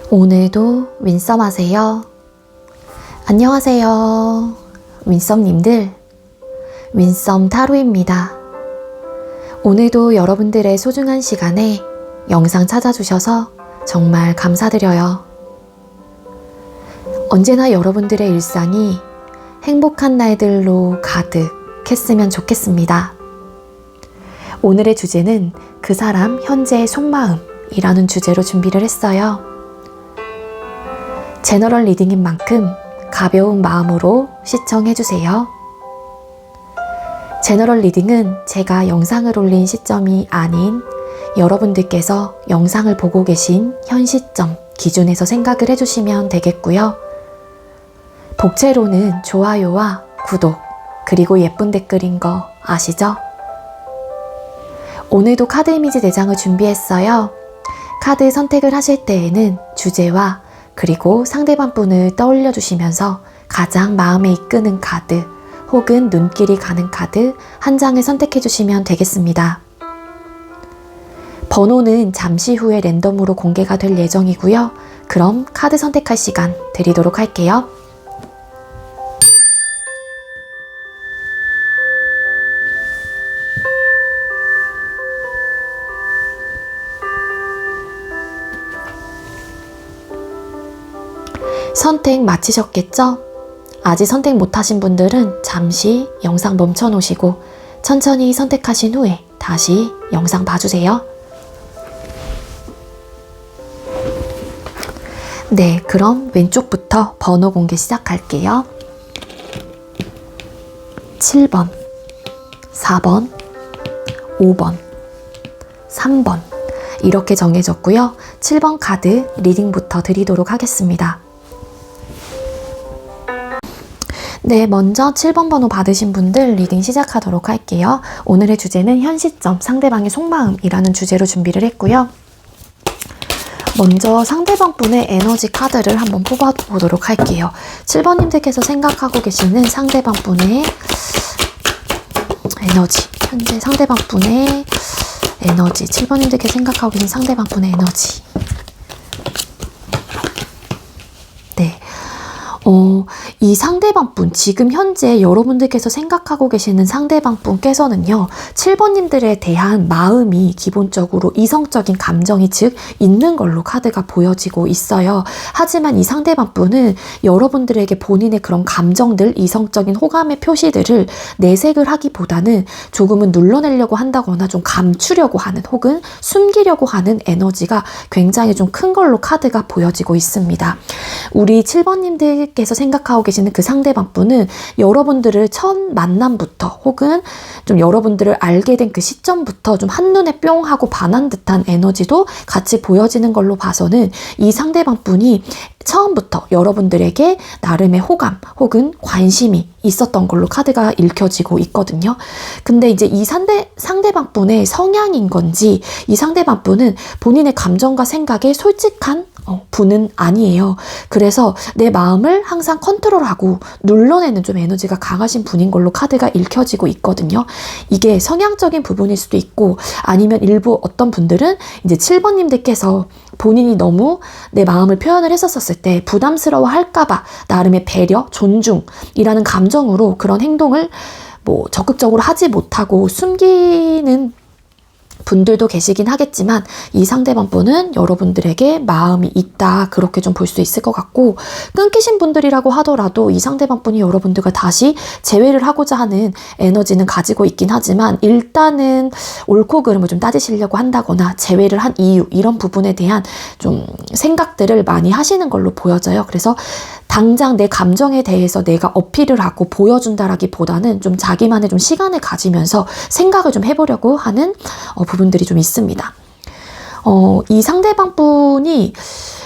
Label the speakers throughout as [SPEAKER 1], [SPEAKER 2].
[SPEAKER 1] 오늘도 윈썸 하세요. 안녕하세요. 윈썸님들, 윈썸 타로입니다. 오늘도 여러분들의 소중한 시간에 영상 찾아주셔서 정말 감사드려요. 언제나 여러분들의 일상이 행복한 날들로 가득했으면 좋겠습니다. 오늘의 주제는 그 사람 현재의 속마음이라는 주제로 준비를 했어요. 제너럴 리딩인 만큼 가벼운 마음으로 시청해주세요. 제너럴 리딩은 제가 영상을 올린 시점이 아닌 여러분들께서 영상을 보고 계신 현 시점 기준에서 생각을 해주시면 되겠고요. 복채로는 좋아요와 구독, 그리고 예쁜 댓글인 거 아시죠? 오늘도 카드 이미지 4장을 준비했어요. 카드 선택을 하실 때에는 주제와 그리고 상대방 분을 떠올려 주시면서 가장 마음에 이끄는 카드 혹은 눈길이 가는 카드 한 장을 선택해 주시면 되겠습니다. 번호는 잠시 후에 랜덤으로 공개가 될 예정이고요. 그럼 카드 선택할 시간 드리도록 할게요. 선택 마치셨겠죠? 아직 선택 못하신 분들은 잠시 영상 멈춰 놓으시고 천천히 선택하신 후에 다시 영상 봐주세요. 네, 그럼 왼쪽부터 번호 공개 시작할게요. 7번, 4번, 5번, 3번 이렇게 정해졌고요. 7번 카드 리딩부터 드리도록 하겠습니다. 네, 먼저 7번 번호 받으신 분들 리딩 시작하도록 할게요. 오늘의 주제는 현 시점 상대방의 속마음이라는 주제로 준비를 했고요. 먼저 상대방 분의 에너지 카드를 한번 뽑아보도록 할게요. 7번님들께서 생각하고 계시는 상대방 분의 에너지, 현재 상대방 분의 에너지, 7번님들께서 생각하고 계신 상대방 분의 에너지. 네. 이 상대방 분, 지금 현재 여러분들께서 생각하고 계시는 상대방 분께서는요, 7번님들에 대한 마음이 기본적으로 이성적인 감정이 즉 있는 걸로 카드가 보여지고 있어요. 하지만 이 상대방 분은 여러분들에게 본인의 그런 감정들, 이성적인 호감의 표시들을 내색을 하기보다는 조금은 눌러내려고 한다거나 좀 감추려고 하는 혹은 숨기려고 하는 에너지가 굉장히 좀 큰 걸로 카드가 보여지고 있습니다. 우리 7번님들께서 생각하고 계시는 그 상대방 분은 여러분들을 첫 만남부터 혹은 좀 여러분들을 알게 된 그 시점부터 좀 한눈에 뿅 하고 반한 듯한 에너지도 같이 보여지는 걸로 봐서는 이 상대방 분이 처음부터 여러분들에게 나름의 호감 혹은 관심이 있었던 걸로 카드가 읽혀지고 있거든요. 근데 이제 이 상대방 분의 성향인 건지 이 상대방 분은 본인의 감정과 생각에 솔직한 분은 아니에요. 그래서 내 마음을 항상 컨트롤하고 눌러내는 좀 에너지가 강하신 분인 걸로 카드가 읽혀지고 있거든요. 이게 성향적인 부분일 수도 있고 아니면 일부 어떤 분들은 이제 7번님들께서 본인이 너무 내 마음을 표현을 했었을 때 부담스러워 할까봐 나름의 배려, 존중이라는 감정으로 그런 행동을 적극적으로 하지 못하고 숨기는 분들도 계시긴 하겠지만 이 상대방 분은 여러분들에게 마음이 있다 그렇게 좀 볼 수 있을 것 같고 끊기신 분들이라고 하더라도 이 상대방 분이 여러분들과 다시 재회를 하고자 하는 에너지는 가지고 있긴 하지만 일단은 옳고 그름을 좀 따지시려고 한다거나 재회를 한 이유 이런 부분에 대한 좀 생각들을 많이 하시는 걸로 보여져요. 그래서 당장 내 감정에 대해서 내가 어필을 하고 보여준다라기보다는 좀 자기만의 좀 시간을 가지면서 생각을 좀 해보려고 하는 부분들이 좀 있습니다. 이 상대방 분이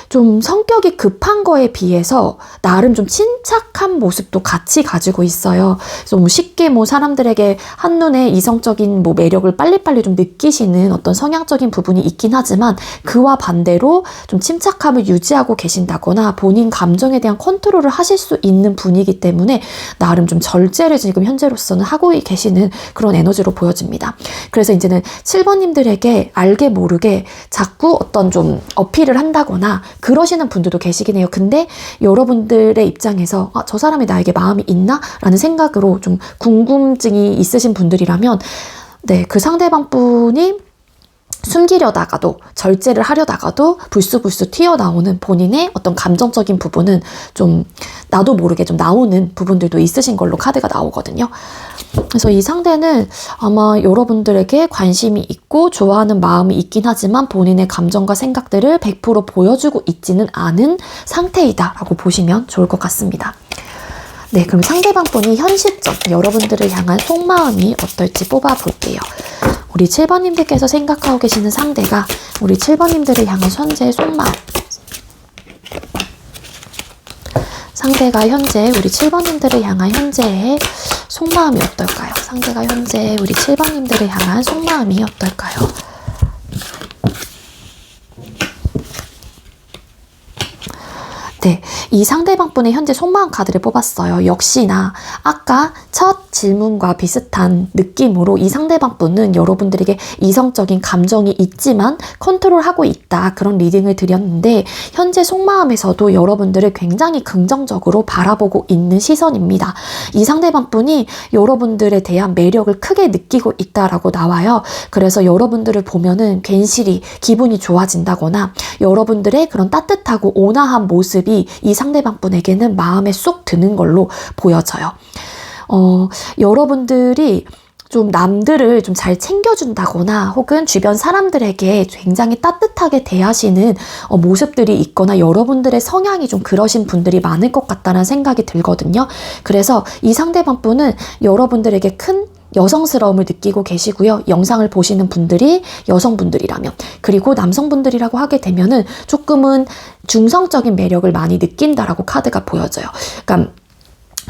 [SPEAKER 1] 좀 성격이 급한 거에 비해서 나름 좀 침착한 모습도 같이 가지고 있어요. 좀 쉽게 사람들에게 한눈에 이성적인 매력을 빨리빨리 좀 느끼시는 어떤 성향적인 부분이 있긴 하지만 그와 반대로 좀 침착함을 유지하고 계신다거나 본인 감정에 대한 컨트롤을 하실 수 있는 분이기 때문에 나름 좀 절제를 지금 현재로서는 하고 계시는 그런 에너지로 보여집니다. 그래서 이제는 7번님들에게 알게 모르게 자꾸 어떤 좀 어필을 한다거나 그러시는 분들도 계시긴 해요. 근데 여러분들의 입장에서 저 사람이 나에게 마음이 있나? 라는 생각으로 좀 궁금증이 있으신 분들이라면 네, 그 상대방 분이 숨기려다가도 절제를 하려다가도 불쑥불쑥 튀어나오는 본인의 어떤 감정적인 부분은 좀 나도 모르게 좀 나오는 부분들도 있으신 걸로 카드가 나오거든요. 그래서 이 상대는 아마 여러분들에게 관심이 있고 좋아하는 마음이 있긴 하지만 본인의 감정과 생각들을 100% 보여주고 있지는 않은 상태이다 라고 보시면 좋을 것 같습니다. 네, 그럼 상대방 분이 현실적 여러분들을 향한 속마음이 어떨지 뽑아볼게요. 우리 7번님들께서 생각하고 계시는 상대가 우리 7번님들을 향한 현재의 속마음. 상대가 현재 우리 7번님들을 향한 현재의 속마음이 어떨까요? 상대가 현재 우리 7번님들을 향한 속마음이 어떨까요? 네, 이 상대방 분의 현재 속마음 카드를 뽑았어요. 역시나 아까 첫 질문과 비슷한 느낌으로 이 상대방 분은 여러분들에게 이성적인 감정이 있지만 컨트롤하고 있다, 그런 리딩을 드렸는데 현재 속마음에서도 여러분들을 굉장히 긍정적으로 바라보고 있는 시선입니다. 이 상대방 분이 여러분들에 대한 매력을 크게 느끼고 있다라고 나와요. 그래서 여러분들을 보면은 괜시리 기분이 좋아진다거나 여러분들의 그런 따뜻하고 온화한 모습이 이 상대방 분에게는 마음에 쏙 드는 걸로 보여져요. 여러분들이 좀 남들을 좀 잘 챙겨준다거나 혹은 주변 사람들에게 굉장히 따뜻하게 대하시는 모습들이 있거나 여러분들의 성향이 좀 그러신 분들이 많을 것 같다는 생각이 들거든요. 그래서 이 상대방 분은 여러분들에게 큰 여성스러움을 느끼고 계시고요. 영상을 보시는 분들이 여성분들이라면, 그리고 남성분들이라고 하게 되면은 조금은 중성적인 매력을 많이 느낀다라고 카드가 보여져요. 그러니까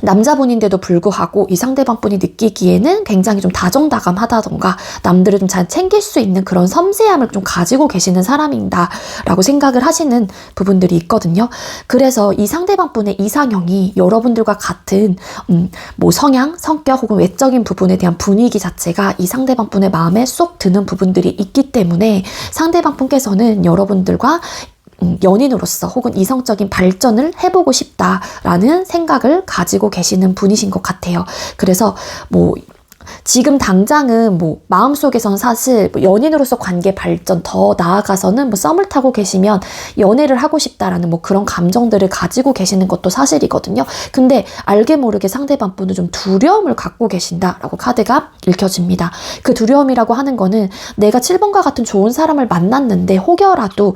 [SPEAKER 1] 남자분인데도 불구하고 이 상대방 분이 느끼기에는 굉장히 좀 다정다감하다던가 남들을 좀 잘 챙길 수 있는 그런 섬세함을 좀 가지고 계시는 사람인다 라고 생각을 하시는 부분들이 있거든요. 그래서 이 상대방 분의 이상형이 여러분들과 같은 뭐 성향, 성격 혹은 외적인 부분에 대한 분위기 자체가 이 상대방 분의 마음에 쏙 드는 부분들이 있기 때문에 상대방 분께서는 여러분들과 연인으로서 혹은 이성적인 발전을 해보고 싶다라는 생각을 가지고 계시는 분이신 것 같아요. 그래서 뭐 지금 당장은 뭐 마음속에선 사실 뭐 연인으로서 관계 발전 더 나아가서는 뭐 썸을 타고 계시면 연애를 하고 싶다라는 뭐 그런 감정들을 가지고 계시는 것도 사실이거든요. 근데 알게 모르게 상대방 분은 좀 두려움을 갖고 계신다라고 카드가 읽혀집니다. 그 두려움이라고 하는 거는 내가 7번과 같은 좋은 사람을 만났는데 혹여라도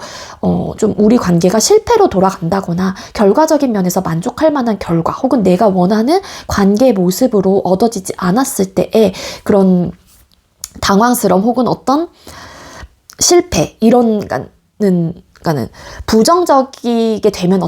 [SPEAKER 1] 좀 우리 관계가 실패로 돌아간다거나 결과적인 면에서 만족할 만한 결과 혹은 내가 원하는 관계 모습으로 얻어지지 않았을 때에 그런 당황스러움 혹은 어떤 실패 이런 그러니까는 부정적이게 되면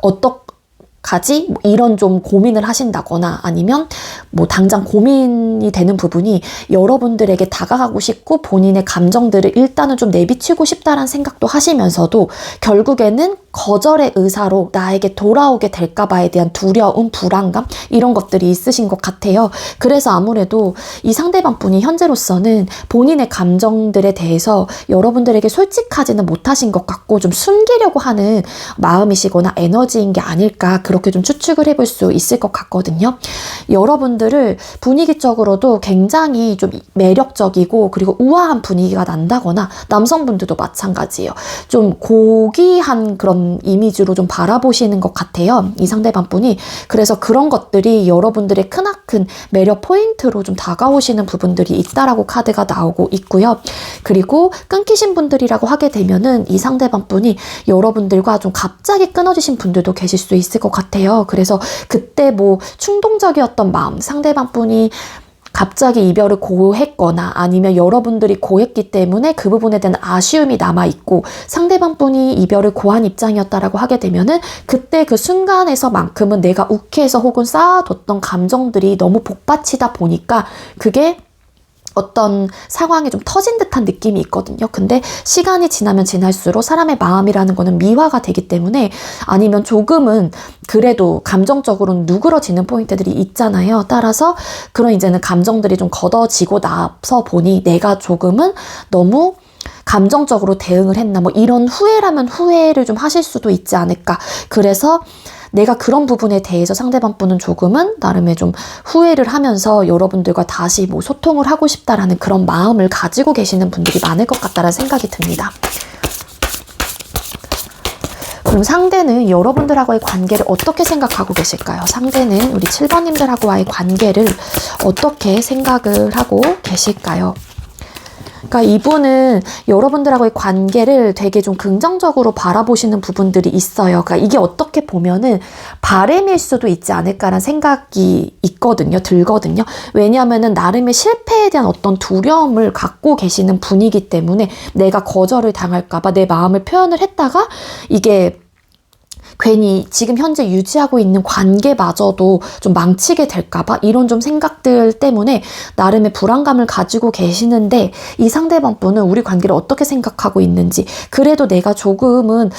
[SPEAKER 1] 어떡하지? 뭐 이런 좀 고민을 하신다거나 아니면 뭐 당장 고민이 되는 부분이 여러분들에게 다가가고 싶고 본인의 감정들을 일단은 좀 내비치고 싶다라는 생각도 하시면서도 결국에는 거절의 의사로 나에게 돌아오게 될까봐에 대한 두려움, 불안감 이런 것들이 있으신 것 같아요. 그래서 아무래도 이 상대방 분이 현재로서는 본인의 감정들에 대해서 여러분들에게 솔직하지는 못하신 것 같고 좀 숨기려고 하는 마음이시거나 에너지인 게 아닐까 그렇게 좀 추측을 해볼 수 있을 것 같거든요. 여러분들을 분위기적으로도 굉장히 좀 매력적이고 그리고 우아한 분위기가 난다거나 남성분들도 마찬가지예요. 좀 고귀한 그런 이미지로 좀 바라보시는 것 같아요. 이 상대방 분이. 그래서 그런 것들이 여러분들의 크나큰 매력 포인트로 좀 다가오시는 부분들이 있다라고 카드가 나오고 있고요. 그리고 끊기신 분들이라고 하게 되면은 이 상대방 분이 여러분들과 좀 갑자기 끊어지신 분들도 계실 수 있을 것 같아요. 그래서 그때 뭐 충동적이었던 마음, 상대방 분이 갑자기 이별을 고했거나 아니면 여러분들이 고했기 때문에 그 부분에 대한 아쉬움이 남아있고 상대방 분이 이별을 고한 입장이었다라고 하게 되면은 그때 그 순간에서만큼은 내가 욱해서 혹은 쌓아뒀던 감정들이 너무 복받치다 보니까 그게 어떤 상황이 좀 터진 듯한 느낌이 있거든요. 근데 시간이 지나면 지날수록 사람의 마음이라는 거는 미화가 되기 때문에 아니면 조금은 그래도 감정적으로는 누그러지는 포인트들이 있잖아요. 따라서 그런 이제는 감정들이 좀 걷어지고 나서 보니 내가 조금은 너무 감정적으로 대응을 했나, 뭐 이런 후회라면 후회를 좀 하실 수도 있지 않을까. 그래서 내가 그런 부분에 대해서 상대방 분은 조금은 나름의 좀 후회를 하면서 여러분들과 다시 뭐 소통을 하고 싶다라는 그런 마음을 가지고 계시는 분들이 많을 것 같다라는 생각이 듭니다. 그럼 상대는 여러분들하고의 관계를 어떻게 생각하고 계실까요? 상대는 우리 7번님들하고의 관계를 어떻게 생각을 하고 계실까요? 그러니까 이분은 여러분들하고의 관계를 되게 좀 긍정적으로 바라보시는 부분들이 있어요. 그러니까 이게 어떻게 보면은 바램일 수도 있지 않을까라는 생각이 들거든요. 왜냐하면은 나름의 실패에 대한 어떤 두려움을 갖고 계시는 분이기 때문에 내가 거절을 당할까봐 내 마음을 표현을 했다가 이게 괜히 지금 현재 유지하고 있는 관계마저도 좀 망치게 될까봐 이런 좀 생각들 때문에 나름의 불안감을 가지고 계시는데 이 상대방 분은 우리 관계를 어떻게 생각하고 있는지 그래도 내가 조금은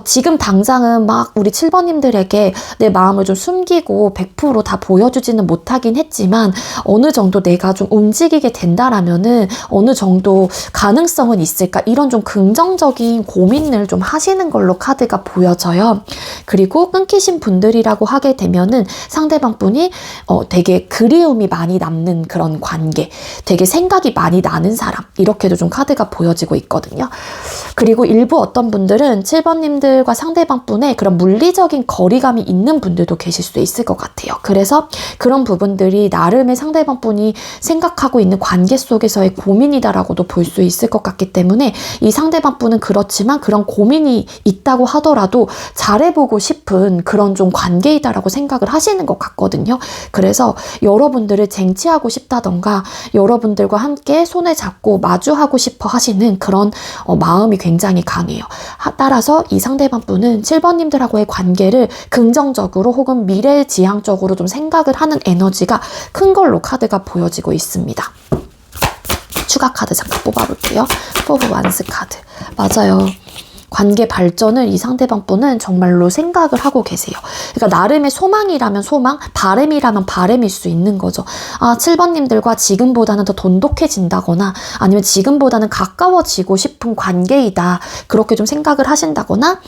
[SPEAKER 1] 지금 당장은 막 우리 7번님들에게 내 마음을 좀 숨기고 100% 다 보여주지는 못하긴 했지만 어느 정도 내가 좀 움직이게 된다라면은 어느 정도 가능성은 있을까 이런 좀 긍정적인 고민을 좀 하시는 걸로 카드가 보여져요. 그리고 끊기신 분들이라고 하게 되면은 상대방 분이 되게 그리움이 많이 남는 그런 관계, 되게 생각이 많이 나는 사람 이렇게도 좀 카드가 보여지고 있거든요. 그리고 일부 어떤 분들은 7번님들과 상대방 분의 그런 물리적인 거리감이 있는 분들도 계실 수 있을 것 같아요. 그래서 그런 부분들이 나름의 상대방 분이 생각하고 있는 관계 속에서의 고민이다라고도 볼 수 있을 것 같기 때문에 이 상대방 분은 그렇지만 그런 고민이 있다고 하더라도 잘해보고 싶은 그런 좀 관계이다라고 생각을 하시는 것 같거든요. 그래서 여러분들을 쟁취하고 싶다던가 여러분들과 함께 손을 잡고 마주하고 싶어 하시는 그런 마음이 굉장히 강해요. 따라서 이 상대방 분은 7번님들하고의 관계를 긍정적으로 혹은 미래지향적으로 좀 생각을 하는 에너지가 큰 걸로 카드가 보여지고 있습니다. 추가 카드 잠깐 뽑아볼게요. 4 오브 완스 카드. 맞아요. 관계 발전을 이 상대방 분은 정말로 생각을 하고 계세요. 그러니까 나름의 소망이라면 소망, 바램이라면 바램일 수 있는 거죠. 7번님들과 지금보다는 더 돈독해진다거나 아니면 지금보다는 가까워지고 싶은 관계이다. 그렇게 좀 생각을 하신다거나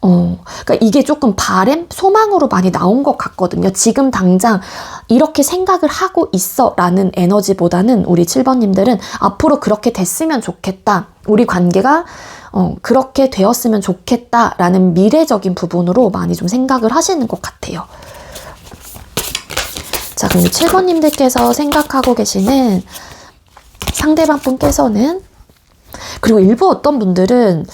[SPEAKER 1] 그러니까 이게 조금 바램, 소망으로 많이 나온 것 같거든요. 지금 당장 이렇게 생각을 하고 있어 라는 에너지보다는 우리 7번님들은 앞으로 그렇게 됐으면 좋겠다. 우리 관계가 그렇게 되었으면 좋겠다라는 미래적인 부분으로 많이 좀 생각을 하시는 것 같아요. 자, 그럼 7번님들께서 생각하고 계시는 상대방 분께서는 그리고 일부 어떤 분들은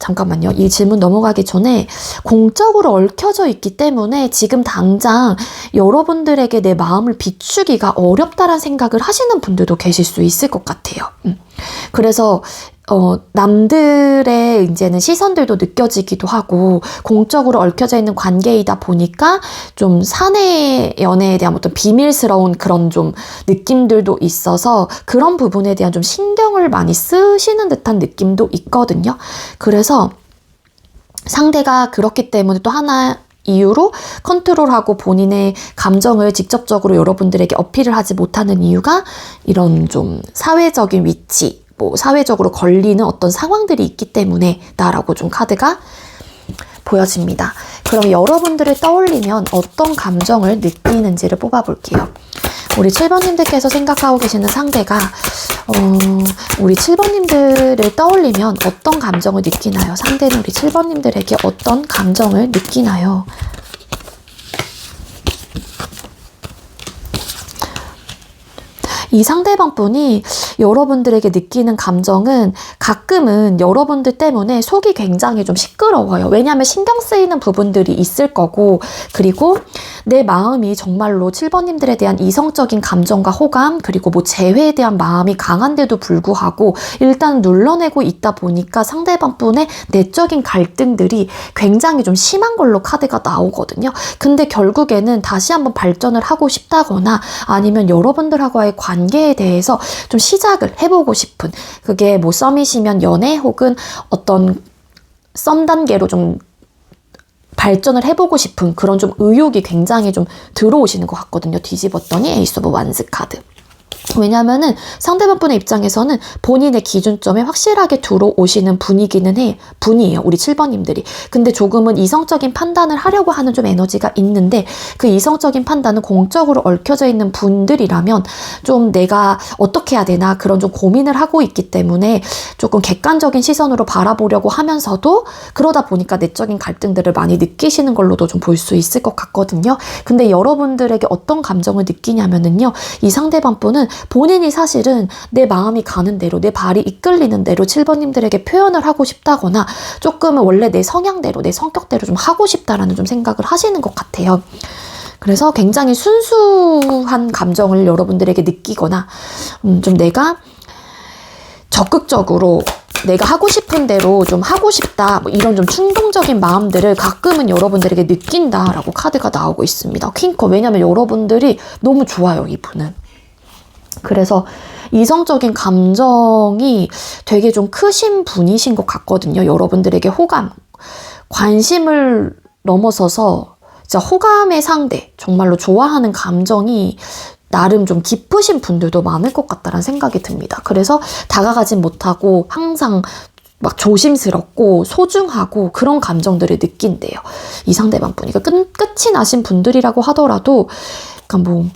[SPEAKER 1] 잠깐만요. 이 질문 넘어가기 전에 공적으로 얽혀져 있기 때문에 지금 당장 여러분들에게 내 마음을 비추기가 어렵다는 생각을 하시는 분들도 계실 수 있을 것 같아요. 그래서 남들의 이제는 시선들도 느껴지기도 하고 공적으로 얽혀져 있는 관계이다 보니까 좀 사내 연애에 대한 어떤 비밀스러운 그런 좀 느낌들도 있어서 그런 부분에 대한 좀 신경을 많이 쓰시는 듯한 느낌도 있거든요. 그래서 상대가 그렇기 때문에 또 하나 이유로 컨트롤하고 본인의 감정을 직접적으로 여러분들에게 어필을 하지 못하는 이유가 이런 좀 사회적인 위치, 뭐 사회적으로 걸리는 어떤 상황들이 있기 때문에 나라고 좀 카드가 보여집니다. 그럼 여러분들을 떠올리면 어떤 감정을 느끼는지를 뽑아볼게요. 우리 7번님들께서 생각하고 계시는 상대가 우리 7번님들을 떠올리면 어떤 감정을 느끼나요? 상대는 우리 7번님들에게 어떤 감정을 느끼나요? 이 상대방 분이 여러분들에게 느끼는 감정은 가끔은 여러분들 때문에 속이 굉장히 좀 시끄러워요. 왜냐하면 신경 쓰이는 부분들이 있을 거고 그리고 내 마음이 정말로 7번님들에 대한 이성적인 감정과 호감 그리고 뭐 재회에 대한 마음이 강한데도 불구하고 일단 눌러내고 있다 보니까 상대방 분의 내적인 갈등들이 굉장히 좀 심한 걸로 카드가 나오거든요. 근데 결국에는 다시 한번 발전을 하고 싶다거나 아니면 여러분들하고의 관계에 대해서 좀 시작을 해보고 싶은 그게 뭐 썸이시면 연애 혹은 어떤 썸 단계로 좀 발전을 해보고 싶은 그런 좀 의욕이 굉장히 좀 들어오시는 것 같거든요. 뒤집었더니 에이스 오브 완스 카드. 왜냐면은 상대방 분의 입장에서는 본인의 기준점에 확실하게 들어오시는 분이에요. 우리 7번님들이. 근데 조금은 이성적인 판단을 하려고 하는 좀 에너지가 있는데 그 이성적인 판단은 공적으로 얽혀져 있는 분들이라면 좀 내가 어떻게 해야 되나 그런 좀 고민을 하고 있기 때문에 조금 객관적인 시선으로 바라보려고 하면서도 그러다 보니까 내적인 갈등들을 많이 느끼시는 걸로도 좀 볼 수 있을 것 같거든요. 근데 여러분들에게 어떤 감정을 느끼냐면은요. 이 상대방 분은 본인이 사실은 내 마음이 가는 대로 내 발이 이끌리는 대로 7번님들에게 표현을 하고 싶다거나 조금은 원래 내 성향대로 내 성격대로 좀 하고 싶다라는 좀 생각을 하시는 것 같아요. 그래서 굉장히 순수한 감정을 여러분들에게 느끼거나 좀 내가 적극적으로 내가 하고 싶은 대로 좀 하고 싶다 뭐 이런 좀 충동적인 마음들을 가끔은 여러분들에게 느낀다라고 카드가 나오고 있습니다. 퀸컵. 왜냐면 여러분들이 너무 좋아요. 이분은. 그래서 이성적인 감정이 되게 좀 크신 분이신 것 같거든요. 여러분들에게 호감, 관심을 넘어서서 진짜 호감의 상대, 정말로 좋아하는 감정이 나름 좀 깊으신 분들도 많을 것 같다는 생각이 듭니다. 그래서 다가가진 못하고 항상 막 조심스럽고 소중하고 그런 감정들을 느낀대요. 이 상대방 분이. 그러니까 끝이 나신 분들이라고 하더라도 그러니까 뭐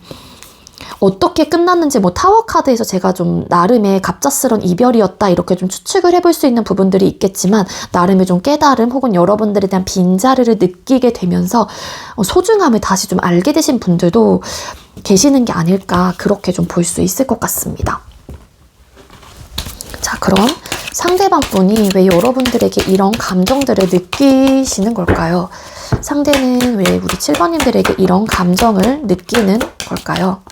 [SPEAKER 1] 어떻게 끝났는지 뭐 타워 카드에서 제가 좀 나름의 갑작스런 이별이었다 이렇게 좀 추측을 해볼 수 있는 부분들이 있겠지만 나름의 좀 깨달음 혹은 여러분들에 대한 빈자리를 느끼게 되면서 소중함을 다시 좀 알게 되신 분들도 계시는 게 아닐까 그렇게 좀 볼 수 있을 것 같습니다. 자, 그럼 상대방 분이 왜 여러분들에게 이런 감정들을 느끼시는 걸까요? 상대는 왜 우리 7번님들에게 이런 감정을 느끼는 걸까요?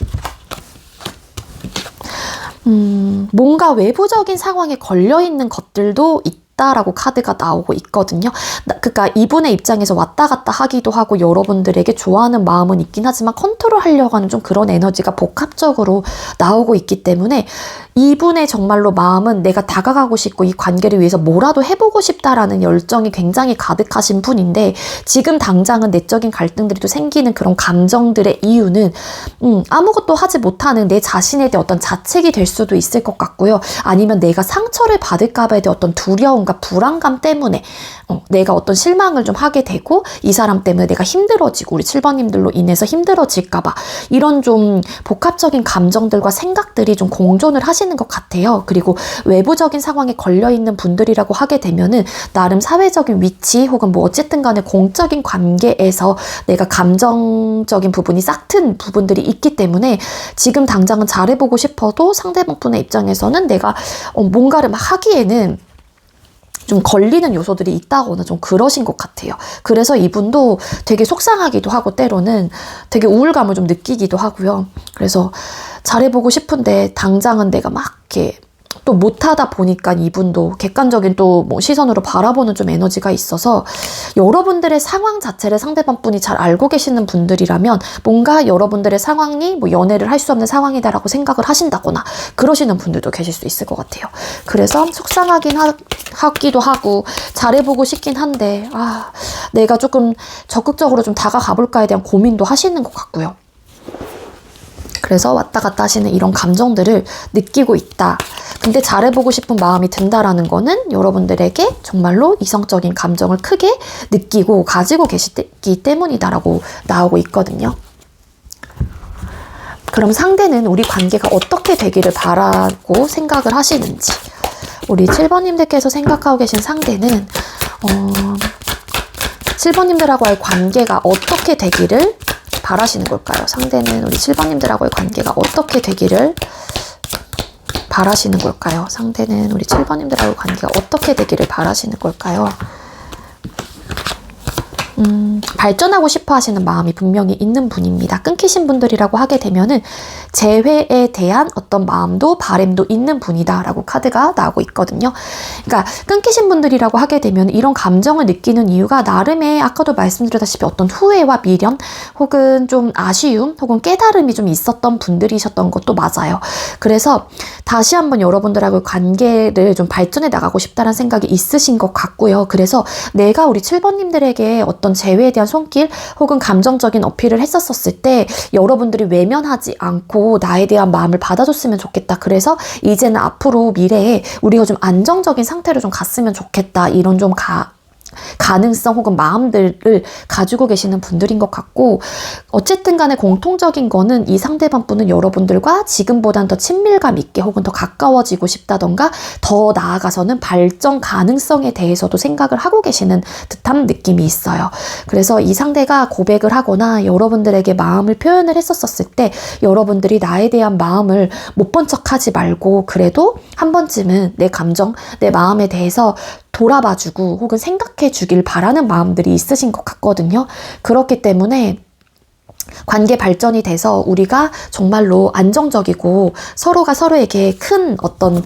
[SPEAKER 1] 뭔가 외부적인 상황에 걸려있는 것들도 있다라고 카드가 나오고 있거든요. 그러니까 이분의 입장에서 왔다 갔다 하기도 하고 여러분들에게 좋아하는 마음은 있긴 하지만 컨트롤 하려고 하는 좀 그런 에너지가 복합적으로 나오고 있기 때문에 이분의 정말로 마음은 내가 다가가고 싶고 이 관계를 위해서 뭐라도 해보고 싶다라는 열정이 굉장히 가득하신 분인데 지금 당장은 내적인 갈등들이 또 생기는 그런 감정들의 이유는 아무것도 하지 못하는 내 자신에 대한 어떤 자책이 될 수도 있을 것 같고요. 아니면 내가 상처를 받을까 봐에 대한 어떤 두려움과 불안감 때문에 내가 어떤 실망을 좀 하게 되고 이 사람 때문에 내가 힘들어지고 우리 7번님들로 인해서 힘들어질까 봐 이런 좀 복합적인 감정들과 생각들이 좀 공존을 하시는 것 같아요. 그리고 외부적인 상황에 걸려있는 분들이라고 하게 되면은 나름 사회적인 위치 혹은 뭐 어쨌든 간에 공적인 관계에서 내가 감정적인 부분이 싹튼 부분들이 있기 때문에 지금 당장은 잘해보고 싶어도 상대방 분의 입장에서는 내가 뭔가를 막 하기에는 좀 걸리는 요소들이 있다거나 좀 그러신 것 같아요. 그래서 이분도 되게 속상하기도 하고 때로는 되게 우울감을 좀 느끼기도 하고요. 그래서 잘해보고 싶은데 당장은 내가 막 이렇게 또 못하다 보니까 이분도 객관적인 또 뭐 시선으로 바라보는 좀 에너지가 있어서 여러분들의 상황 자체를 상대방 분이 잘 알고 계시는 분들이라면 뭔가 여러분들의 상황이 뭐 연애를 할 수 없는 상황이다라고 생각을 하신다거나 그러시는 분들도 계실 수 있을 것 같아요. 그래서 속상하긴 하기도 하고 잘해보고 싶긴 한데 내가 조금 적극적으로 좀 다가가 볼까에 대한 고민도 하시는 것 같고요. 그래서 왔다 갔다 하시는 이런 감정들을 느끼고 있다. 근데 잘해보고 싶은 마음이 든다라는 거는 여러분들에게 정말로 이성적인 감정을 크게 느끼고 가지고 계시기 때문이다라고 나오고 있거든요. 그럼 상대는 우리 관계가 어떻게 되기를 바라고 생각을 하시는지 우리 7번님들께서 생각하고 계신 상대는 7번님들하고의 관계가 어떻게 되기를 바라시는 걸까요? 상대는 우리 7번님들하고의 관계가 어떻게 되기를 바라시는 걸까요? 상대는 우리 7번님들하고의 관계가 어떻게 되기를 바라시는 걸까요? 발전하고 싶어 하시는 마음이 분명히 있는 분입니다. 끊기신 분들이라고 하게 되면은 재회에 대한 어떤 마음도 바램도 있는 분이다라고 카드가 나오고 있거든요. 그러니까 끊기신 분들이라고 하게 되면 이런 감정을 느끼는 이유가 나름의 아까도 말씀드렸다시피 어떤 후회와 미련 혹은 좀 아쉬움 혹은 깨달음이 좀 있었던 분들이셨던 것도 맞아요. 그래서 다시 한번 여러분들하고 관계를 좀 발전해 나가고 싶다는 생각이 있으신 것 같고요. 그래서 내가 우리 7번님들에게 어떤 어떤 재회에 대한 손길 혹은 감정적인 어필을 했었을 때 여러분들이 외면하지 않고 나에 대한 마음을 받아줬으면 좋겠다. 그래서 이제는 앞으로 미래에 우리가 좀 안정적인 상태로 좀 갔으면 좋겠다. 이런 좀 가능성 혹은 마음들을 가지고 계시는 분들인 것 같고, 어쨌든 간에 공통적인 거는 이 상대방 분은 여러분들과 지금보단 더 친밀감 있게 혹은 더 가까워지고 싶다던가 더 나아가서는 발전 가능성에 대해서도 생각을 하고 계시는 듯한 느낌이 있어요. 그래서 이 상대가 고백을 하거나 여러분들에게 마음을 표현을 했었을 때 여러분들이 나에 대한 마음을 못 본 척하지 말고 그래도 한 번쯤은 내 감정, 내 마음에 대해서 돌아봐주고 혹은 생각해주길 바라는 마음들이 있으신 것 같거든요. 그렇기 때문에 관계 발전이 돼서 우리가 정말로 안정적이고 서로가 서로에게 큰 어떤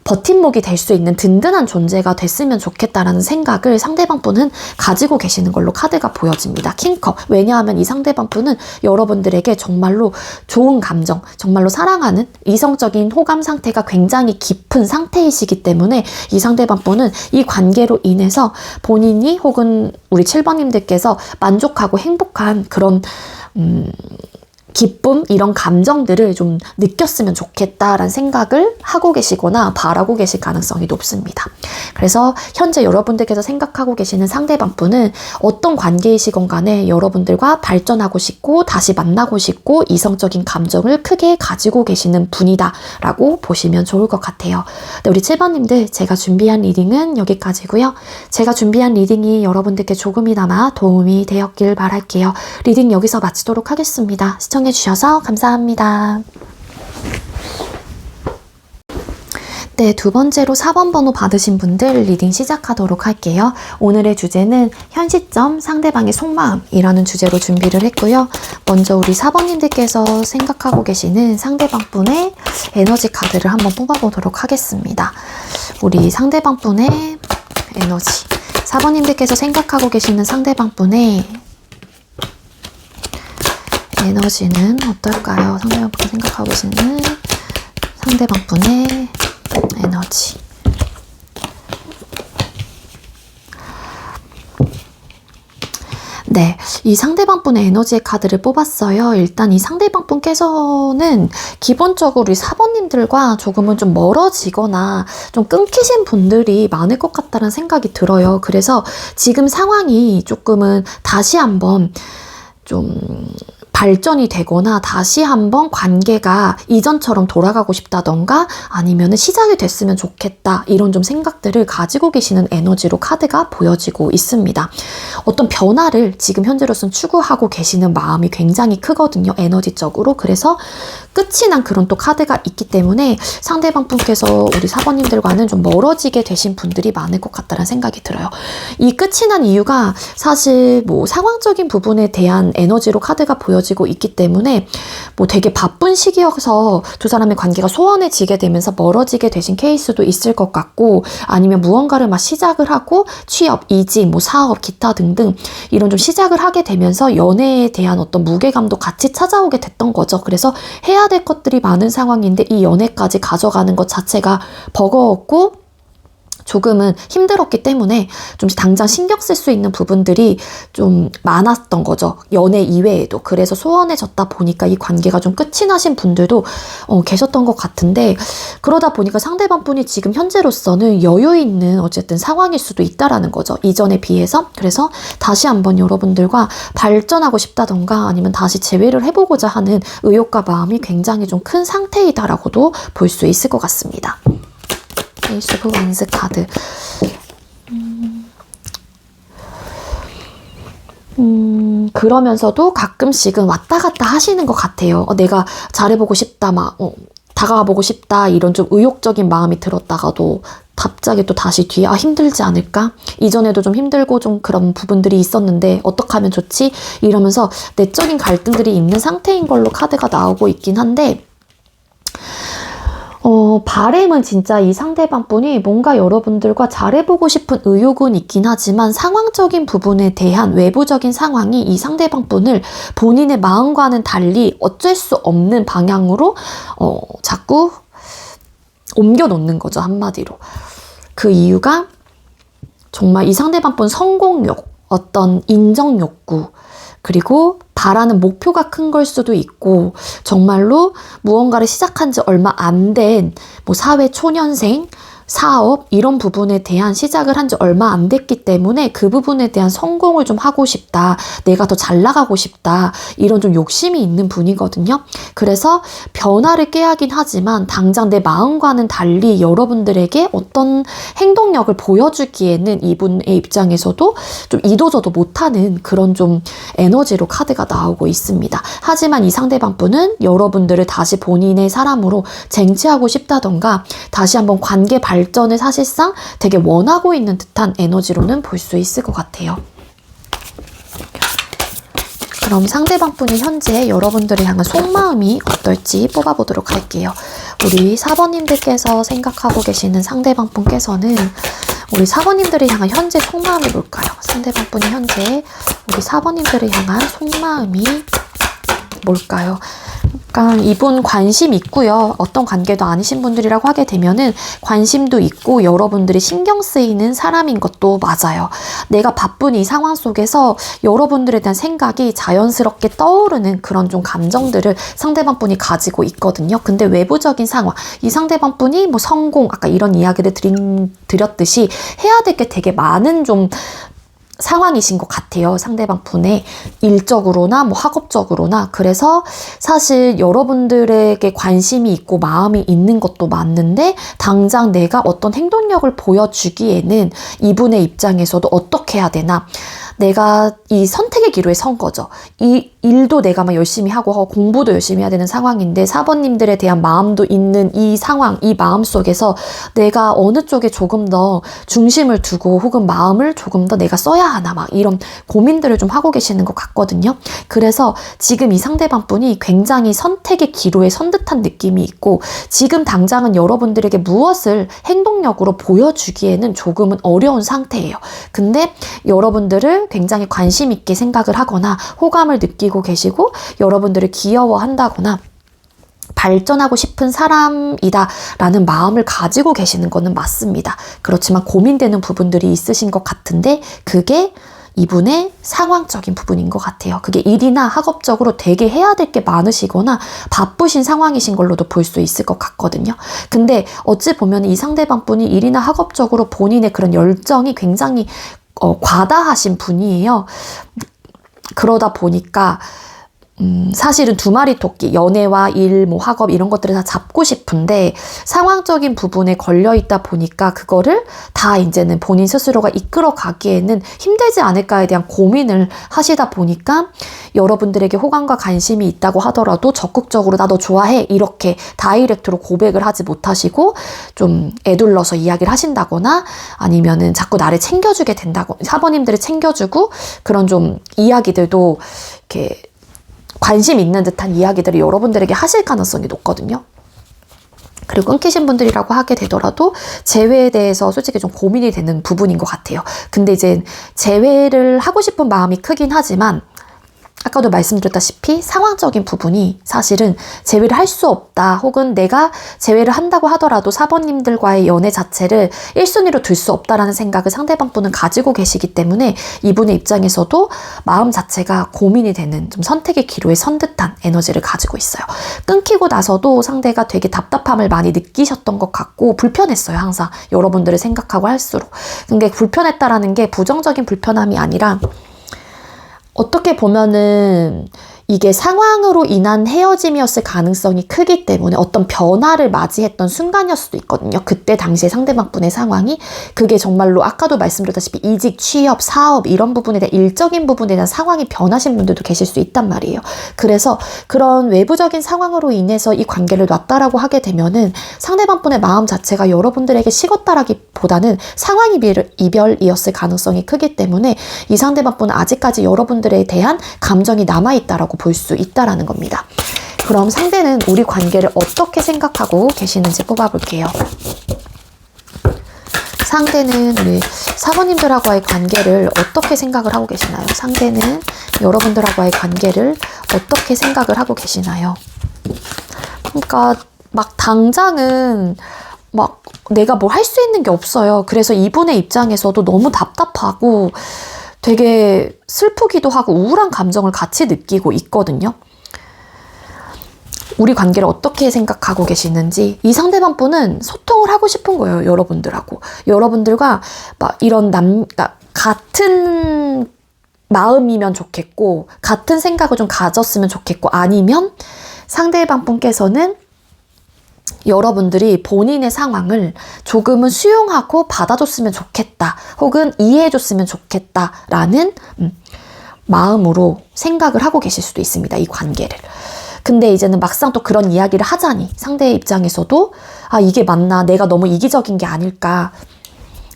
[SPEAKER 1] 버팀목이 될 수 있는 든든한 존재가 됐으면 좋겠다라는 생각을 상대방 분은 가지고 계시는 걸로 카드가 보여집니다. 킹컵. 왜냐하면 이 상대방 분은 여러분들에게 정말로 좋은 감정, 정말로 사랑하는 이성적인 호감 상태가 굉장히 깊은 상태이시기 때문에 이 상대방 분은 이 관계로 인해서 본인이 혹은 우리 7번님들께서 만족하고 행복한 그런 기쁨, 이런 감정들을 좀 느꼈으면 좋겠다라는 생각을 하고 계시거나 바라고 계실 가능성이 높습니다. 그래서 현재 여러분들께서 생각하고 계시는 상대방 분은 어떤 관계이시건 간에 여러분들과 발전하고 싶고 다시 만나고 싶고 이성적인 감정을 크게 가지고 계시는 분이다 라고 보시면 좋을 것 같아요. 네, 우리 7번님들, 제가 준비한 리딩은 여기까지고요. 제가 준비한 리딩이 여러분들께 조금이나마 도움이 되었길 바랄게요. 리딩 여기서 마치도록 하겠습니다. 시청해주셔서 감사합니다. 네, 두 번째로 4번 번호 받으신 분들 리딩 시작하도록 할게요. 오늘의 주제는 현 시점 상대방의 속마음이라는 주제로 준비를 했고요. 먼저 우리 4번님들께서 생각하고 계시는 상대방 분의 에너지 카드를 한번 뽑아보도록 하겠습니다. 우리 상대방 분의 에너지. 4번님들께서 생각하고 계시는 상대방 분의 에너지는 어떨까요? 상대방 분이 생각하고 계시는 상대방 분의 에너지. 네, 이 상대방 분의 에너지의 카드를 뽑았어요. 일단 이 상대방 분께서는 기본적으로 우리 4번님들과 조금은 좀 멀어지거나 좀 끊기신 분들이 많을 것 같다는 생각이 들어요. 그래서 지금 상황이 조금은 다시 한번 좀 발전이 되거나 다시 한번 관계가 이전처럼 돌아가고 싶다던가 아니면 시작이 됐으면 좋겠다, 이런 좀 생각들을 가지고 계시는 에너지로 카드가 보여지고 있습니다. 어떤 변화를 지금 현재로서는 추구하고 계시는 마음이 굉장히 크거든요, 에너지적으로. 그래서 끝이 난 그런 또 카드가 있기 때문에 상대방 분께서 우리 4번님들과는 좀 멀어지게 되신 분들이 많을 것 같다는 생각이 들어요. 이 끝이 난 이유가 사실 뭐 상황적인 부분에 대한 에너지로 카드가 보여지고 있기 때문에 뭐 되게 바쁜 시기여서 두 사람의 관계가 소원해지게 되면서 멀어지게 되신 케이스도 있을 것 같고, 아니면 무언가를 막 시작을 하고 취업, 이직, 뭐 사업, 기타 등등 이런 좀 시작을 하게 되면서 연애에 대한 어떤 무게감도 같이 찾아오게 됐던 거죠. 그래서 해야 될 것들이 많은 상황인데 이 연애까지 가져가는 것 자체가 버거웠고 조금은 힘들었기 때문에 좀 당장 신경 쓸 수 있는 부분들이 좀 많았던 거죠. 연애 이외에도. 그래서 소원해졌다 보니까 이 관계가 좀 끝이 나신 분들도 계셨던 것 같은데, 그러다 보니까 상대방 분이 지금 현재로서는 여유 있는 어쨌든 상황일 수도 있다라는 거죠, 이전에 비해서. 그래서 다시 한번 여러분들과 발전하고 싶다던가 아니면 다시 재회를 해보고자 하는 의욕과 마음이 굉장히 좀 큰 상태이다라고도 볼 수 있을 것 같습니다. 에이스 오브 원스 카드. 그러면서도 가끔씩은 왔다 갔다 하시는 것 같아요. 내가 잘해보고 싶다, 다가가보고 싶다, 이런 좀 의욕적인 마음이 들었다가도 갑자기 또 다시 뒤에 힘들지 않을까? 이전에도 좀 힘들고 좀 그런 부분들이 있었는데 어떻게 하면 좋지? 이러면서 내적인 갈등들이 있는 상태인 걸로 카드가 나오고 있긴 한데, 바램은 진짜 이 상대방 분이 뭔가 여러분들과 잘해보고 싶은 의욕은 있긴 하지만 상황적인 부분에 대한 외부적인 상황이 이 상대방 분을 본인의 마음과는 달리 어쩔 수 없는 방향으로 자꾸 옮겨 놓는 거죠, 한마디로. 그 이유가 정말 이 상대방 분 성공욕, 어떤 인정 욕구, 그리고 바라는 목표가 큰 걸 수도 있고, 정말로 무언가를 시작한 지 얼마 안 된 뭐 사회 초년생, 사업 이런 부분에 대한 시작을 한 지 얼마 안 됐기 때문에 그 부분에 대한 성공을 좀 하고 싶다. 내가 더 잘 나가고 싶다. 이런 좀 욕심이 있는 분이거든요. 그래서 변화를 꾀하긴 하지만 당장 내 마음과는 달리 여러분들에게 어떤 행동력을 보여주기에는 이분의 입장에서도 좀 이도저도 못하는 그런 좀 에너지로 카드가 나오고 있습니다. 하지만 이 상대방 분은 여러분들을 다시 본인의 사람으로 쟁취하고 싶다던가 다시 한번 관계 발전을 사실상 되게 원하고 있는 듯한 에너지로는 볼 수 있을 것 같아요. 그럼 상대방 분이 현재 여러분들을 향한 속마음이 어떨지 뽑아보도록 할게요. 우리 4번님들께서 생각하고 계시는 상대방 분께서는 우리 4번님들을 향한 현재 속마음이 뭘까요? 상대방 분이 현재 우리 4번님들을 향한 속마음이 뭘까요? 그러니까 이분 관심 있고요. 어떤 관계도 아니신 분들이라고 하게 되면은 관심도 있고 여러분들이 신경 쓰이는 사람인 것도 맞아요. 내가 바쁜 이 상황 속에서 여러분들에 대한 생각이 자연스럽게 떠오르는 그런 좀 감정들을 상대방 분이 가지고 있거든요. 근데 외부적인 상황, 이 상대방 분이 뭐 성공, 아까 이런 이야기를 드렸듯이 해야 될 게 되게 많은 좀 상황이신 것 같아요. 상대방 분의 일적으로나 뭐 학업적으로나. 그래서 사실 여러분들에게 관심이 있고 마음이 있는 것도 맞는데 당장 내가 어떤 행동력을 보여주기에는 이분의 입장에서도 어떻게 해야 되나, 내가 이 선택의 기로에 선 거죠. 이 일도 내가 막 열심히 하고 공부도 열심히 해야 되는 상황인데 4번님들에 대한 마음도 있는 이 상황, 이 마음 속에서 내가 어느 쪽에 조금 더 중심을 두고 혹은 마음을 조금 더 내가 써야 하나, 막 이런 고민들을 좀 하고 계시는 것 같거든요. 그래서 지금 이 상대방 분이 굉장히 선택의 기로에 선 듯한 느낌이 있고 지금 당장은 여러분들에게 무엇을 행동력으로 보여주기에는 조금은 어려운 상태예요. 근데 여러분들을 굉장히 관심 있게 생각을 하거나 호감을 느끼고 계시고 여러분들을 귀여워한다거나 발전하고 싶은 사람이다 라는 마음을 가지고 계시는 거는 맞습니다. 그렇지만 고민되는 부분들이 있으신 것 같은데 그게 이분의 상황적인 부분인 것 같아요. 그게 일이나 학업적으로 되게 해야 될 게 많으시거나 바쁘신 상황이신 걸로도 볼 수 있을 것 같거든요. 근데 어찌 보면 이 상대방 분이 일이나 학업적으로 본인의 그런 열정이 굉장히 과다하신 분이에요. 그러다 보니까 사실은 두 마리 토끼, 연애와 일, 뭐 학업 이런 것들을 다 잡고 싶은데 상황적인 부분에 걸려 있다 보니까 그거를 다 이제는 본인 스스로가 이끌어 가기에는 힘들지 않을까에 대한 고민을 하시다 보니까 여러분들에게 호감과 관심이 있다고 하더라도 적극적으로 나 너 좋아해 이렇게 다이렉트로 고백을 하지 못하시고 좀 애둘러서 이야기를 하신다거나 아니면은 자꾸 나를 챙겨주게 된다고, 사모님들을 챙겨주고 그런 좀 이야기들도 이렇게 관심 있는 듯한 이야기들을 여러분들에게 하실 가능성이 높거든요. 그리고 끊기신 분들이라고 하게 되더라도 재회에 대해서 솔직히 좀 고민이 되는 부분인 것 같아요. 근데 이제 재회를 하고 싶은 마음이 크긴 하지만 아까도 말씀드렸다시피 상황적인 부분이 사실은 재회를 할 수 없다, 혹은 내가 재회를 한다고 하더라도 4번님들과의 연애 자체를 1순위로 둘 수 없다라는 생각을 상대방 분은 가지고 계시기 때문에 이분의 입장에서도 마음 자체가 고민이 되는 좀 선택의 기로에 선 듯한 에너지를 가지고 있어요. 끊기고 나서도 상대가 되게 답답함을 많이 느끼셨던 것 같고 불편했어요. 항상 여러분들을 생각하고 할수록. 근데 불편했다라는 게 부정적인 불편함이 아니라 어떻게 보면은 이게 상황으로 인한 헤어짐이었을 가능성이 크기 때문에 어떤 변화를 맞이했던 순간이었을 수도 있거든요. 그때 당시에 상대방 분의 상황이 그게 정말로 아까도 말씀드렸다시피 이직, 취업, 사업 이런 부분에 대한 일적인 부분에 대한 상황이 변하신 분들도 계실 수 있단 말이에요. 그래서 그런 외부적인 상황으로 인해서 이 관계를 놨다라고 하게 되면은 상대방 분의 마음 자체가 여러분들에게 식었다라기보다는 상황 이별이었을 가능성이 크기 때문에 이 상대방 분은 아직까지 여러분들에 대한 감정이 남아있다라고 볼 수 있다라는 겁니다. 그럼 상대는 우리 관계를 어떻게 생각하고 계시는지 뽑아볼게요. 상대는 우리 사모님들하고의 관계를 어떻게 생각을 하고 계시나요? 상대는 여러분들하고의 관계를 어떻게 생각을 하고 계시나요? 그러니까 막 당장은 막 내가 뭘 할 수 있는 게 없어요. 그래서 이분의 입장에서도 너무 답답하고 되게 슬프기도 하고 우울한 감정을 같이 느끼고 있거든요. 우리 관계를 어떻게 생각하고 계시는지. 이 상대방 분은 소통을 하고 싶은 거예요, 여러분들하고. 여러분들과 막 이런 그러니까 같은 마음이면 좋겠고, 같은 생각을 좀 가졌으면 좋겠고, 아니면 상대방 분께서는 여러분들이 본인의 상황을 조금은 수용하고 받아줬으면 좋겠다, 혹은 이해해줬으면 좋겠다라는 마음으로 생각을 하고 계실 수도 있습니다, 이 관계를. 근데 이제는 막상 또 그런 이야기를 하자니 상대의 입장에서도 아, 이게 맞나? 내가 너무 이기적인 게 아닐까?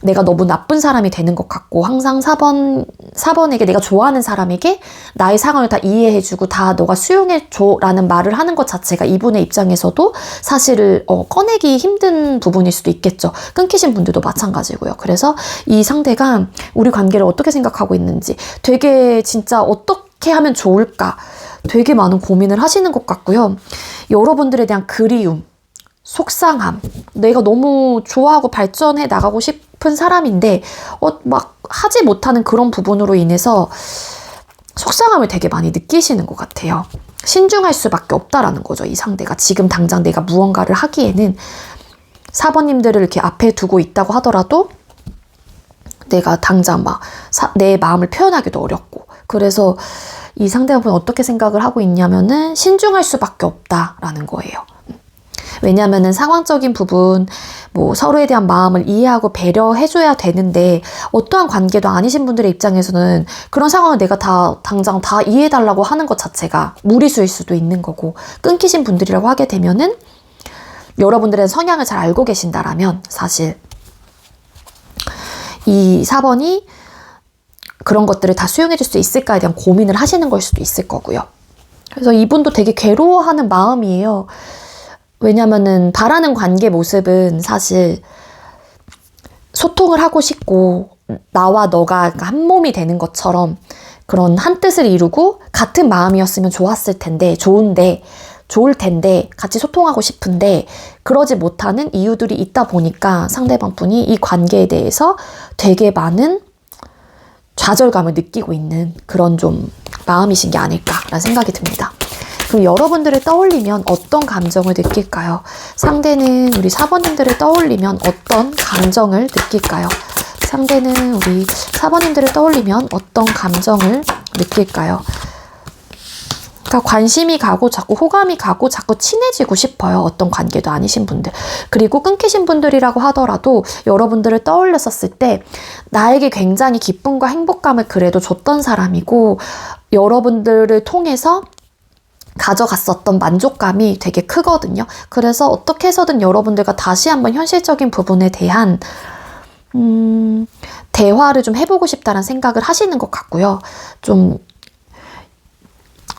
[SPEAKER 1] 내가 너무 나쁜 사람이 되는 것 같고, 항상 4번에게, 내가 좋아하는 사람에게 나의 상황을 다 이해해주고 다 너가 수용해줘 라는 말을 하는 것 자체가 이분의 입장에서도 사실 꺼내기 힘든 부분일 수도 있겠죠. 끊기신 분들도 마찬가지고요. 그래서 이 상대가 우리 관계를 어떻게 생각하고 있는지, 되게 진짜 어떻게 하면 좋을까 되게 많은 고민을 하시는 것 같고요. 여러분들에 대한 그리움, 속상함, 내가 너무 좋아하고 발전해 나가고 싶은 사람인데 막 하지 못하는 그런 부분으로 인해서 속상함을 되게 많이 느끼시는 것 같아요. 신중할 수밖에 없다라는 거죠, 이 상대가. 지금 당장 내가 무언가를 하기에는 4번님들을 이렇게 앞에 두고 있다고 하더라도 내가 당장 막 내 마음을 표현하기도 어렵고, 그래서 이 상대방은 어떻게 생각을 하고 있냐면은 신중할 수밖에 없다라는 거예요. 왜냐면은 상황적인 부분, 뭐 서로에 대한 마음을 이해하고 배려해줘야 되는데, 어떠한 관계도 아니신 분들의 입장에서는 그런 상황을 내가 당장 다 이해해달라고 하는 것 자체가 무리수일 수도 있는 거고, 끊기신 분들이라고 하게 되면은 여러분들의 성향을 잘 알고 계신다라면 사실 이 4번이 그런 것들을 다 수용해줄 수 있을까에 대한 고민을 하시는 걸 수도 있을 거고요. 그래서 이분도 되게 괴로워하는 마음이에요. 왜냐면은 바라는 관계 모습은 사실 소통을 하고 싶고, 나와 너가 한 몸이 되는 것처럼 그런 한 뜻을 이루고 같은 마음이었으면 좋았을 텐데, 좋을 텐데 같이 소통하고 싶은데 그러지 못하는 이유들이 있다 보니까 상대방 분이 이 관계에 대해서 되게 많은 좌절감을 느끼고 있는 그런 좀 마음이신 게 아닐까라는 생각이 듭니다. 그럼 여러분들을 떠올리면 어떤 감정을 느낄까요? 상대는 우리 4번님들을 떠올리면 어떤 감정을 느낄까요? 상대는 우리 4번님들을 떠올리면 어떤 감정을 느낄까요? 그러니까 관심이 가고 자꾸 호감이 가고 자꾸 친해지고 싶어요. 어떤 관계도 아니신 분들. 그리고 끊기신 분들이라고 하더라도 여러분들을 떠올렸었을 때 나에게 굉장히 기쁨과 행복감을 그래도 줬던 사람이고, 여러분들을 통해서 가져갔었던 만족감이 되게 크거든요. 그래서 어떻게 해서든 여러분들과 다시 한번 현실적인 부분에 대한 대화를 좀 해보고 싶다는 생각을 하시는 것 같고요. 좀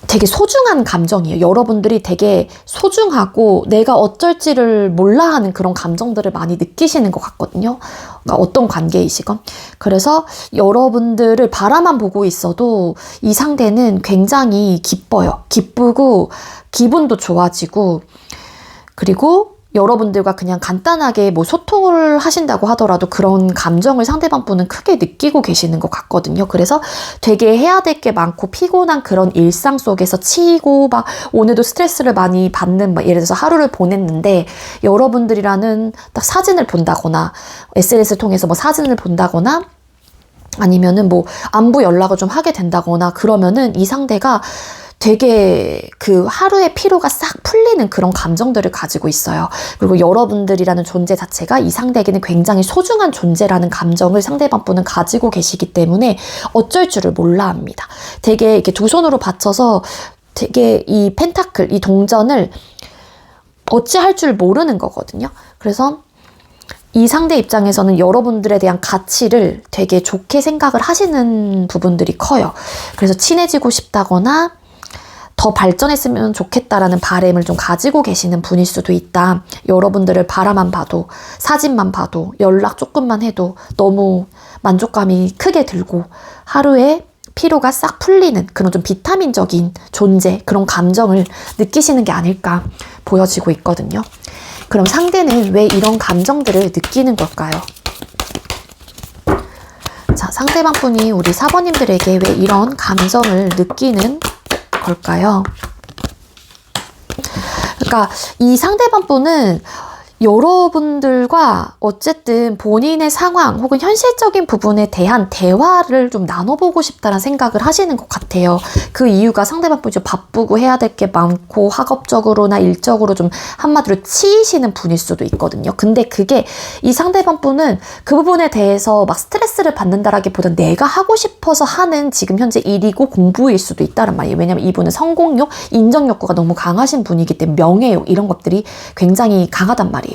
[SPEAKER 1] 되게 소중한 감정이에요. 여러분들이 되게 소중하고 내가 어쩔지를 몰라 하는 그런 감정들을 많이 느끼시는 것 같거든요. 그러니까 어떤 관계이시건. 그래서 여러분들을 바라만 보고 있어도 이 상대는 굉장히 기뻐요. 기쁘고 기분도 좋아지고, 그리고 여러분들과 그냥 간단하게 뭐 소통을 하신다고 하더라도 그런 감정을 상대방 분은 크게 느끼고 계시는 것 같거든요. 그래서 되게 해야 될 게 많고 피곤한 그런 일상 속에서 치이고, 막 오늘도 스트레스를 많이 받는, 막 예를 들어서 하루를 보냈는데 여러분들이라는 딱 사진을 본다거나 SNS를 통해서 뭐 사진을 본다거나 아니면은 뭐 안부 연락을 좀 하게 된다거나 그러면은 이 상대가 되게 그 하루의 피로가 싹 풀리는 그런 감정들을 가지고 있어요. 그리고 여러분들이라는 존재 자체가 이 상대에게는 굉장히 소중한 존재라는 감정을 상대방 분은 가지고 계시기 때문에 어쩔 줄을 몰라 합니다. 되게 이렇게 두 손으로 받쳐서 되게 이 펜타클, 이 동전을 어찌할 줄 모르는 거거든요. 그래서 이 상대 입장에서는 여러분들에 대한 가치를 되게 좋게 생각을 하시는 부분들이 커요. 그래서 친해지고 싶다거나 더 발전했으면 좋겠다라는 바람을 좀 가지고 계시는 분일 수도 있다. 여러분들을 바라만 봐도, 사진만 봐도, 연락 조금만 해도 너무 만족감이 크게 들고 하루에 피로가 싹 풀리는 그런 좀 비타민적인 존재, 그런 감정을 느끼시는 게 아닐까 보여지고 있거든요. 그럼 상대는 왜 이런 감정들을 느끼는 걸까요? 자, 상대방 분이 우리 4번님들에게 왜 이런 감정을 느끼는 걸까요? 그러니까 이 상대방 분은 여러분들과 어쨌든 본인의 상황 혹은 현실적인 부분에 대한 대화를 좀 나눠보고 싶다는 생각을 하시는 것 같아요. 그 이유가 상대방 분이 좀 바쁘고 해야 될 게 많고 학업적으로나 일적으로 좀 한마디로 치이시는 분일 수도 있거든요. 근데 그게 이 상대방 분은 그 부분에 대해서 막 스트레스를 받는다라기보다 내가 하고 싶어서 하는 지금 현재 일이고 공부일 수도 있다는 말이에요. 왜냐면 이분은 성공욕, 인정욕구가 너무 강하신 분이기 때문에 명예욕 이런 것들이 굉장히 강하단 말이에요.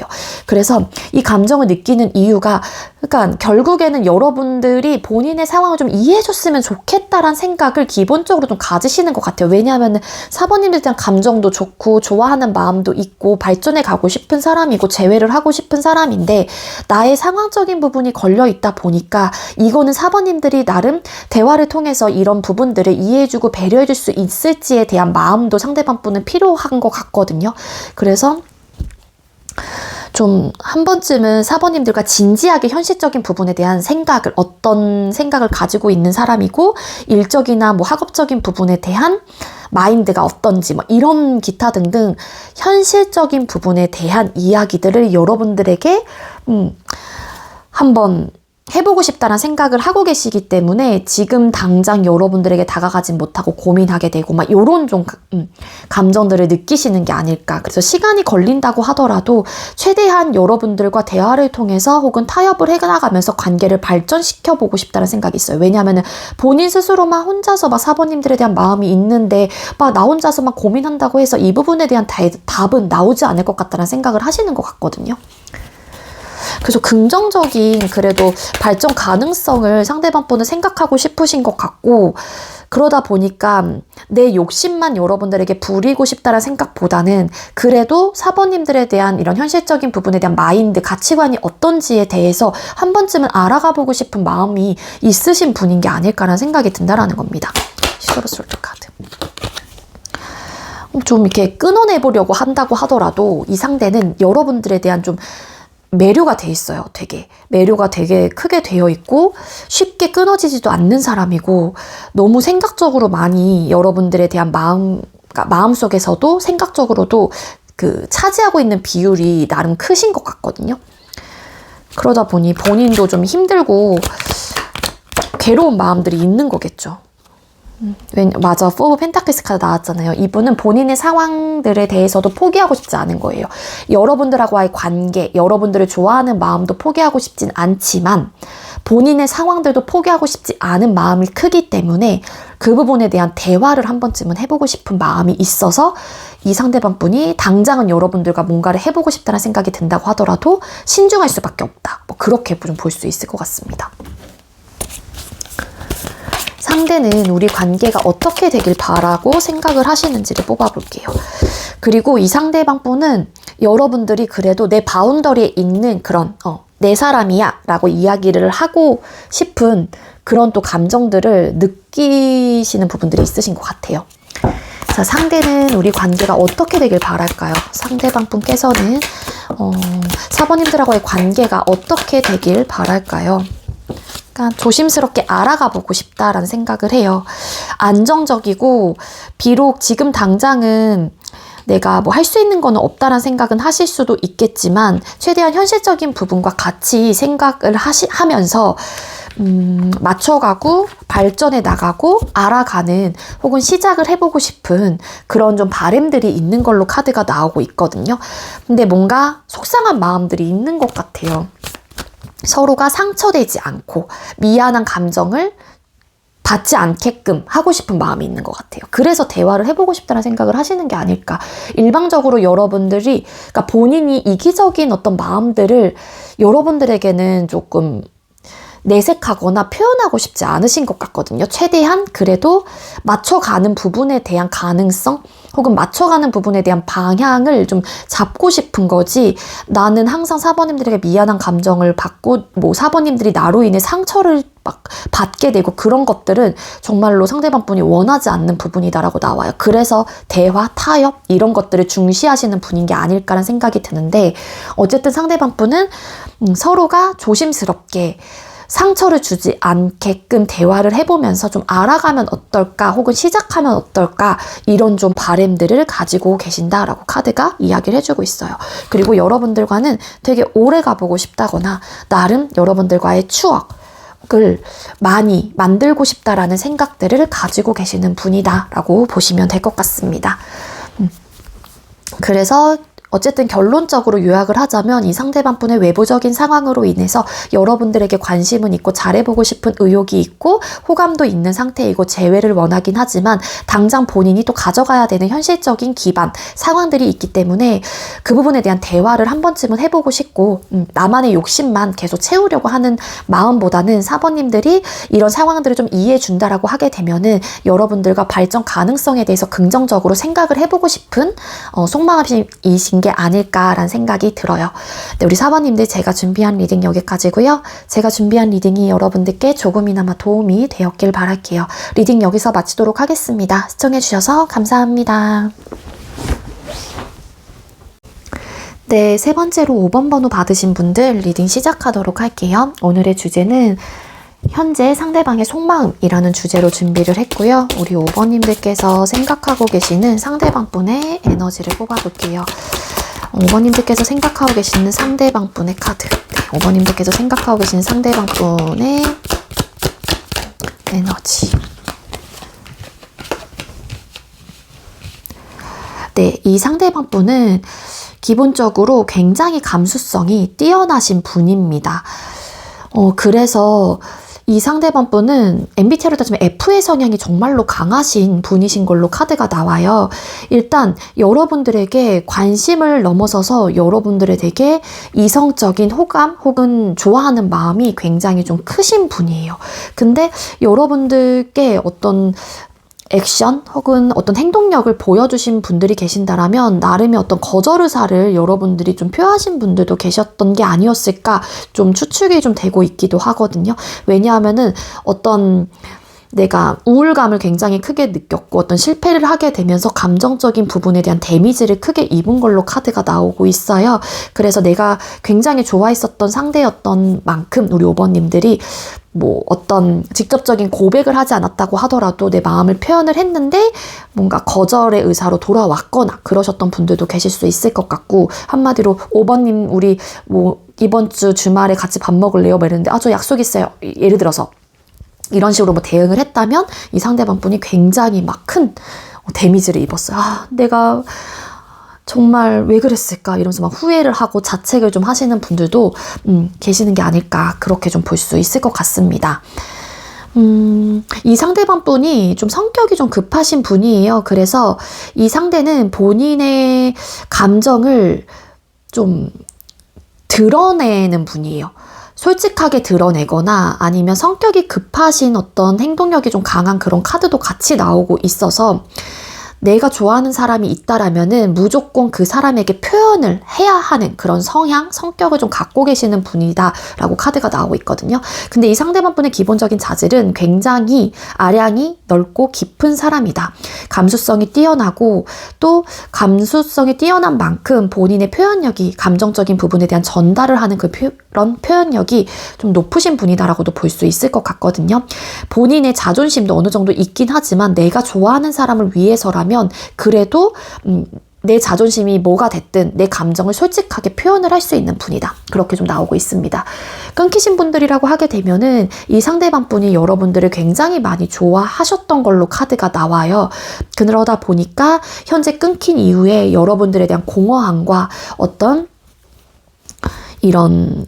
[SPEAKER 1] 그래서 이 감정을 느끼는 이유가 그러니까 결국에는 여러분들이 본인의 상황을 좀 이해해줬으면 좋겠다라는 생각을 기본적으로 좀 가지시는 것 같아요. 왜냐하면 4번님들에 대한 감정도 좋고 좋아하는 마음도 있고 발전해 가고 싶은 사람이고 재회를 하고 싶은 사람인데 나의 상황적인 부분이 걸려있다 보니까 이거는 4번님들이 나름 대화를 통해서 이런 부분들을 이해해주고 배려해줄 수 있을지에 대한 마음도 상대방 분은 필요한 것 같거든요. 그래서 좀 한 번쯤은 4번님들과 진지하게 현실적인 부분에 대한 생각을 어떤 생각을 가지고 있는 사람이고 일적이나 뭐 학업적인 부분에 대한 마인드가 어떤지 뭐 이런 기타 등등 현실적인 부분에 대한 이야기들을 여러분들에게 한번 해보고 싶다는 생각을 하고 계시기 때문에 지금 당장 여러분들에게 다가가진 못하고 고민하게 되고 막 요런 좀 감정들을 느끼시는 게 아닐까. 그래서 시간이 걸린다고 하더라도 최대한 여러분들과 대화를 통해서 혹은 타협을 해나가면서 관계를 발전시켜 보고 싶다는 생각이 있어요. 왜냐하면 본인 스스로만 혼자서 막 4번님들에 대한 마음이 있는데 막 나 혼자서 막 고민한다고 해서 이 부분에 대한 답은 나오지 않을 것 같다는 생각을 하시는 것 같거든요. 그래서 긍정적인 그래도 발전 가능성을 상대방 분은 생각하고 싶으신 것 같고 그러다 보니까 내 욕심만 여러분들에게 부리고 싶다는 생각보다는 그래도 4번님들에 대한 이런 현실적인 부분에 대한 마인드, 가치관이 어떤지에 대해서 한 번쯤은 알아가 보고 싶은 마음이 있으신 분인 게 아닐까라는 생각이 든다라는 겁니다. 시도로솔트 카드. 좀 이렇게 끊어내보려고 한다고 하더라도 이 상대는 여러분들에 대한 좀 매료가 돼 있어요. 매료가 되게 크게 되어 있고 쉽게 끊어지지도 않는 사람이고 너무 생각적으로 많이 여러분들에 대한 마음속에서도 생각적으로도 그 차지하고 있는 비율이 나름 크신 것 같거든요. 그러다 보니 본인도 좀 힘들고 괴로운 마음들이 있는 거겠죠. 맞아. 4 오브 펜타클스 카드 나왔잖아요. 이분은 본인의 상황들에 대해서도 포기하고 싶지 않은 거예요. 여러분들하고의 관계, 여러분들을 좋아하는 마음도 포기하고 싶진 않지만 본인의 상황들도 포기하고 싶지 않은 마음이 크기 때문에 그 부분에 대한 대화를 한 번쯤은 해보고 싶은 마음이 있어서 이 상대방 분이 당장은 여러분들과 뭔가를 해보고 싶다는 생각이 든다고 하더라도 신중할 수밖에 없다. 뭐 그렇게 좀 볼 수 있을 것 같습니다. 상대는 우리 관계가 어떻게 되길 바라고 생각을 하시는지를 뽑아볼게요. 그리고 이 상대방 분은 여러분들이 그래도 내 바운더리에 있는 그런 내 사람이야 라고 이야기를 하고 싶은 그런 또 감정들을 느끼시는 부분들이 있으신 것 같아요. 자, 상대는 우리 관계가 어떻게 되길 바랄까요? 상대방 분께서는 4번님들하고의 관계가 어떻게 되길 바랄까요? 그러니까 조심스럽게 알아가 보고 싶다라는 생각을 해요. 안정적이고 비록 지금 당장은 내가 뭐 할 수 있는 거는 없다라는 생각은 하실 수도 있겠지만 최대한 현실적인 부분과 같이 생각을 하면서 맞춰가고 발전해 나가고 알아가는 혹은 시작을 해보고 싶은 그런 좀 바램들이 있는 걸로 카드가 나오고 있거든요. 근데 뭔가 속상한 마음들이 있는 것 같아요. 서로가 상처되지 않고 미안한 감정을 받지 않게끔 하고 싶은 마음이 있는 것 같아요. 그래서 대화를 해보고 싶다는 생각을 하시는 게 아닐까. 일방적으로 여러분들이 그러니까 본인이 이기적인 어떤 마음들을 여러분들에게는 조금 내색하거나 표현하고 싶지 않으신 것 같거든요. 최대한 그래도 맞춰가는 부분에 대한 가능성 혹은 맞춰가는 부분에 대한 방향을 좀 잡고 싶은 거지 나는 항상 4번님들에게 미안한 감정을 받고 뭐 4번님들이 나로 인해 상처를 막 받게 되고 그런 것들은 정말로 상대방 분이 원하지 않는 부분이다라고 나와요. 그래서 대화, 타협 이런 것들을 중시하시는 분인 게 아닐까라는 생각이 드는데 어쨌든 상대방 분은 서로가 조심스럽게 상처를 주지 않게끔 대화를 해보면서 좀 알아가면 어떨까, 혹은 시작하면 어떨까, 이런 좀 바램들을 가지고 계신다라고 카드가 이야기를 해주고 있어요. 그리고 여러분들과는 되게 오래 가보고 싶다거나 나름 여러분들과의 추억을 많이 만들고 싶다라는 생각들을 가지고 계시는 분이다라고 보시면 될 것 같습니다. 그래서 어쨌든 결론적으로 요약을 하자면 이 상대방 분의 외부적인 상황으로 인해서 여러분들에게 관심은 있고 잘해보고 싶은 의욕이 있고 호감도 있는 상태이고 재회를 원하긴 하지만 당장 본인이 또 가져가야 되는 현실적인 기반, 상황들이 있기 때문에 그 부분에 대한 대화를 한 번쯤은 해보고 싶고 나만의 욕심만 계속 채우려고 하는 마음보다는 사번님들이 이런 상황들을 좀 이해해준다라고 하게 되면은 여러분들과 발전 가능성에 대해서 긍정적으로 생각을 해보고 싶은 속마음이신 게 아닐까라는 생각이 들어요. 네, 우리 사번님들, 제가 준비한 리딩 여기까지고요. 제가 준비한 리딩이 여러분들께 조금이나마 도움이 되었길 바랄게요. 리딩 여기서 마치도록 하겠습니다. 시청해주셔서 감사합니다. 네, 세 번째로 5번 번호 받으신 분들 리딩 시작하도록 할게요. 오늘의 주제는 현재 상대방의 속마음이라는 주제로 준비를 했고요. 우리 5번님들께서 생각하고 계시는 상대방 분의 에너지를 뽑아볼게요. 5번님들께서 생각하고 계시는 상대방 분의 카드. 네, 5번님들께서 생각하고 계시는 상대방 분의 에너지. 네, 이 상대방 분은 기본적으로 굉장히 감수성이 뛰어나신 분입니다. 그래서 이 상대방 분은 MBTI로 따지면 F의 성향이 정말로 강하신 분이신 걸로 카드가 나와요. 일단 여러분들에게 관심을 넘어서서 여러분들에 되게 이성적인 호감 혹은 좋아하는 마음이 굉장히 좀 크신 분이에요. 근데 여러분들께 어떤 액션 혹은 어떤 행동력을 보여주신 분들이 계신다라면 나름의 어떤 거절 의사를 여러분들이 좀 표하신 분들도 계셨던 게 아니었을까 좀 추측이 좀 되고 있기도 하거든요. 왜냐하면은 어떤 내가 우울감을 굉장히 크게 느꼈고 어떤 실패를 하게 되면서 감정적인 부분에 대한 데미지를 크게 입은 걸로 카드가 나오고 있어요. 그래서 내가 굉장히 좋아했었던 상대였던 만큼 우리 5번님들이 뭐 어떤 직접적인 고백을 하지 않았다고 하더라도 내 마음을 표현을 했는데 뭔가 거절의 의사로 돌아왔거나 그러셨던 분들도 계실 수 있을 것 같고, 한마디로 5번님 우리 뭐 이번 주 주말에 같이 밥 먹을래요? 막 이랬는데 저 약속 있어요. 예를 들어서 이런 식으로 뭐 대응을 했다면 이 상대방 분이 굉장히 막 큰 데미지를 입었어요. 내가 정말 왜 그랬을까 이러면서 막 후회를 하고 자책을 좀 하시는 분들도 계시는 게 아닐까, 그렇게 좀 볼 수 있을 것 같습니다. 이 상대방 분이 좀 성격이 좀 급하신 분이에요. 그래서 이 상대는 본인의 감정을 좀 드러내는 분이에요. 솔직하게 드러내거나 아니면 성격이 급하신 어떤 행동력이 좀 강한 그런 카드도 같이 나오고 있어서 내가 좋아하는 사람이 있다라면은 무조건 그 사람에게 표현을 해야 하는 그런 성격을 좀 갖고 계시는 분이다라고 카드가 나오고 있거든요. 근데 이 상대방 분의 기본적인 자질은 굉장히 아량이 넓고 깊은 사람이다. 감수성이 뛰어나고 또 감수성이 뛰어난 만큼 본인의 표현력이, 감정적인 부분에 대한 전달을 하는 그런 표현력이 좀 높으신 분이다라고도 볼 수 있을 것 같거든요. 본인의 자존심도 어느 정도 있긴 하지만 내가 좋아하는 사람을 위해서라면 그래도 내 자존심이 뭐가 됐든 내 감정을 솔직하게 표현을 할 수 있는 분이다. 그렇게 좀 나오고 있습니다. 끊기신 분들이라고 하게 되면은 이 상대방 분이 여러분들을 굉장히 많이 좋아하셨던 걸로 카드가 나와요. 그러다 보니까 현재 끊긴 이후에 여러분들에 대한 공허함과 어떤 이런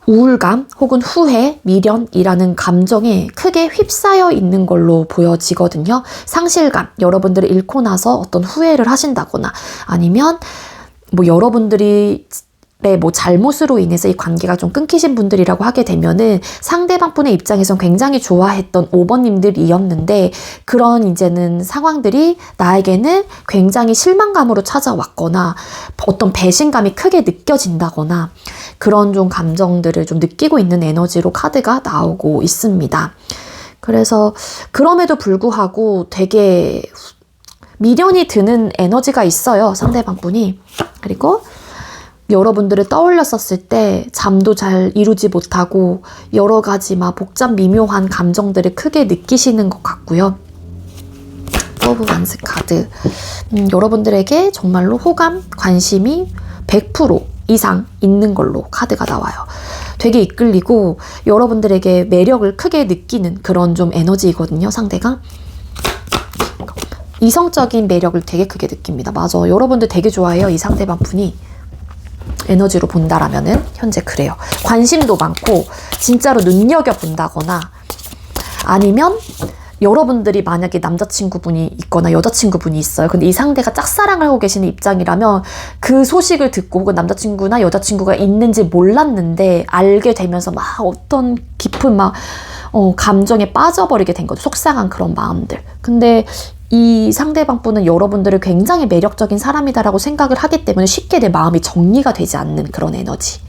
[SPEAKER 1] 우울감 혹은 후회, 미련이라는 감정에 크게 휩싸여 있는 걸로 보여지거든요. 상실감, 여러분들을 잃고 나서 어떤 후회를 하신다거나 아니면 뭐 여러분들이 뭐 잘못으로 인해서 이 관계가 좀 끊기신 분들이라고 하게 되면은 상대방 분의 입장에선 굉장히 좋아했던 5번님들이었는데 그런 이제는 상황들이 나에게는 굉장히 실망감으로 찾아왔거나 어떤 배신감이 크게 느껴진다거나 그런 좀 감정들을 좀 느끼고 있는 에너지로 카드가 나오고 있습니다. 그래서 그럼에도 불구하고 되게 미련이 드는 에너지가 있어요, 상대방 분이. 그리고 여러분들을 떠올렸었을 때 잠도 잘 이루지 못하고 여러 가지 막 복잡 미묘한 감정들을 크게 느끼시는 것 같고요. 오브 완스 카드. 여러분들에게 정말로 호감, 관심이 100% 이상 있는 걸로 카드가 나와요. 되게 이끌리고 여러분들에게 매력을 크게 느끼는 그런 좀 에너지이거든요, 상대가. 이성적인 매력을 되게 크게 느낍니다. 맞아. 여러분들 되게 좋아해요, 이 상대방 분이. 에너지로 본다라면은 현재 그래요. 관심도 많고 진짜로 눈여겨본다거나 아니면 여러분들이 만약에 남자친구분이 있거나 여자친구분이 있어요. 근데 이 상대가 짝사랑을 하고 계시는 입장이라면 그 소식을 듣고 혹은 남자친구나 여자친구가 있는지 몰랐는데 알게 되면서 막 어떤 깊은 막 감정에 빠져버리게 된 거죠. 속상한 그런 마음들. 근데 이 상대방 분은 여러분들을 굉장히 매력적인 사람이다라고 생각을 하기 때문에 쉽게 내 마음이 정리가 되지 않는 그런 에너지.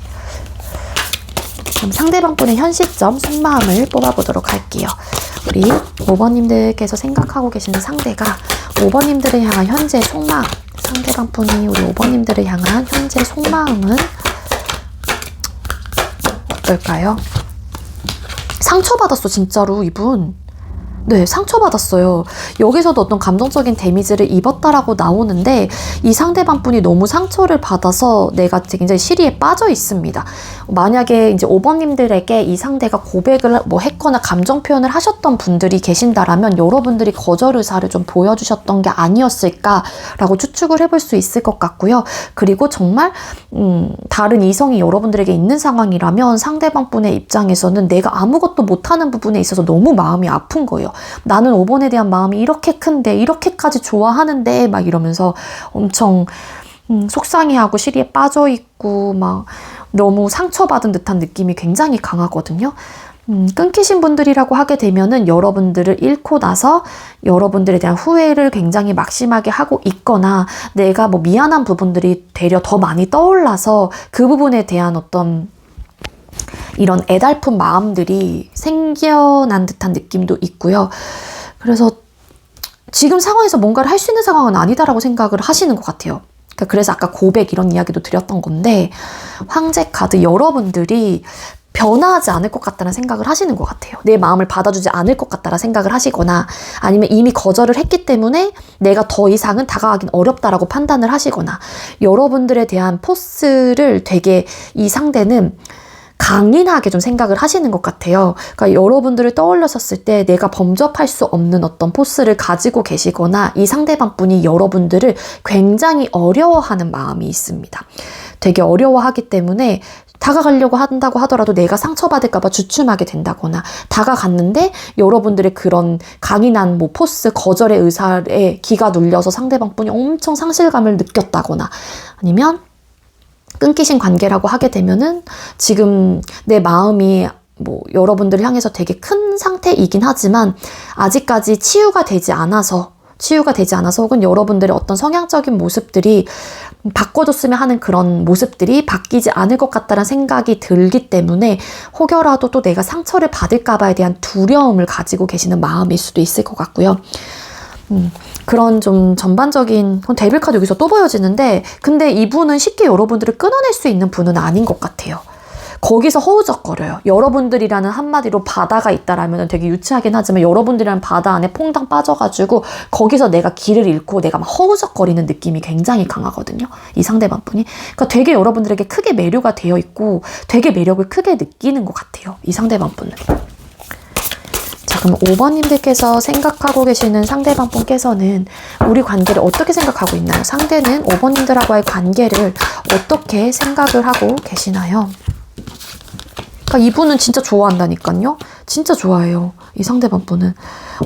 [SPEAKER 1] 그럼 상대방 분의 현 시점 속마음을 뽑아보도록 할게요. 우리 5번님들께서 생각하고 계시는 상대가 5번님들을 향한 현재 속마음, 상대방 분이 우리 5번님들을 향한 현재 속마음은 어떨까요? 상처받았어, 진짜로 이분. 네, 상처받았어요. 여기서도 어떤 감정적인 데미지를 입었다라고 나오는데 이 상대방 분이 너무 상처를 받아서 내가 굉장히 시리에 빠져 있습니다. 만약에 이제 5번님들에게 이 상대가 고백을 뭐 했거나 감정 표현을 하셨던 분들이 계신다라면 여러분들이 거절 의사를 좀 보여주셨던 게 아니었을까라고 추측을 해볼 수 있을 것 같고요. 그리고 정말 다른 이성이 여러분들에게 있는 상황이라면 상대방 분의 입장에서는 내가 아무것도 못하는 부분에 있어서 너무 마음이 아픈 거예요. 나는 5번에 대한 마음이 이렇게 큰데 이렇게까지 좋아하는데 막 이러면서 엄청 속상해하고 시리에 빠져있고 막 너무 상처받은 듯한 느낌이 굉장히 강하거든요. 끊기신 분들이라고 하게 되면은 여러분들을 잃고 나서 여러분들에 대한 후회를 굉장히 막심하게 하고 있거나 내가 뭐 미안한 부분들이 되려 더 많이 떠올라서 그 부분에 대한 어떤 이런 애달픈 마음들이 생겨난 듯한 느낌도 있고요. 그래서 지금 상황에서 뭔가를 할 수 있는 상황은 아니다라고 생각을 하시는 것 같아요. 그래서 아까 고백 이런 이야기도 드렸던 건데 황제 카드 여러분들이 변화하지 않을 것 같다는 생각을 하시는 것 같아요. 내 마음을 받아주지 않을 것 같다는 생각을 하시거나 아니면 이미 거절을 했기 때문에 내가 더 이상은 다가가긴 어렵다라고 판단을 하시거나 여러분들에 대한 포스를 되게 이 상대는 강인하게 좀 생각을 하시는 것 같아요. 그러니까 여러분들을 떠올렸었을 때 내가 범접할 수 없는 어떤 포스를 가지고 계시거나 이 상대방 분이 여러분들을 굉장히 어려워하는 마음이 있습니다. 되게 어려워하기 때문에 다가가려고 한다고 하더라도 내가 상처받을까봐 주춤하게 된다거나 다가갔는데 여러분들의 그런 강인한 뭐 포스, 거절의 의사에 기가 눌려서 상대방 분이 엄청 상실감을 느꼈다거나 아니면 끊기신 관계라고 하게 되면은 지금 내 마음이 뭐 여러분들을 향해서 되게 큰 상태이긴 하지만 아직까지 치유가 되지 않아서 혹은 여러분들의 어떤 성향적인 모습들이 바꿔줬으면 하는 그런 모습들이 바뀌지 않을 것 같다는 생각이 들기 때문에 혹여라도 또 내가 상처를 받을까 봐에 대한 두려움을 가지고 계시는 마음일 수도 있을 것 같고요. 그런 좀 전반적인 데빌 카드 여기서 또 보여지는데 근데 이분은 쉽게 여러분들을 끊어낼 수 있는 분은 아닌 것 같아요. 거기서 허우적거려요. 여러분들이라는 한마디로 바다가 있다라면 되게 유치하긴 하지만 여러분들이라는 바다 안에 퐁당 빠져가지고 거기서 내가 길을 잃고 내가 막 허우적거리는 느낌이 굉장히 강하거든요. 이 상대방 분이. 그러니까 되게 여러분들에게 크게 매료가 되어 있고 되게 매력을 크게 느끼는 것 같아요. 이 상대방 분은. 자, 그럼 5번님들께서 생각하고 계시는 상대방 분께서는 우리 관계를 어떻게 생각하고 있나요? 상대는 5번님들하고의 관계를 어떻게 생각을 하고 계시나요? 그러니까 이분은 진짜 좋아한다니까요. 진짜 좋아해요. 이 상대방 분은.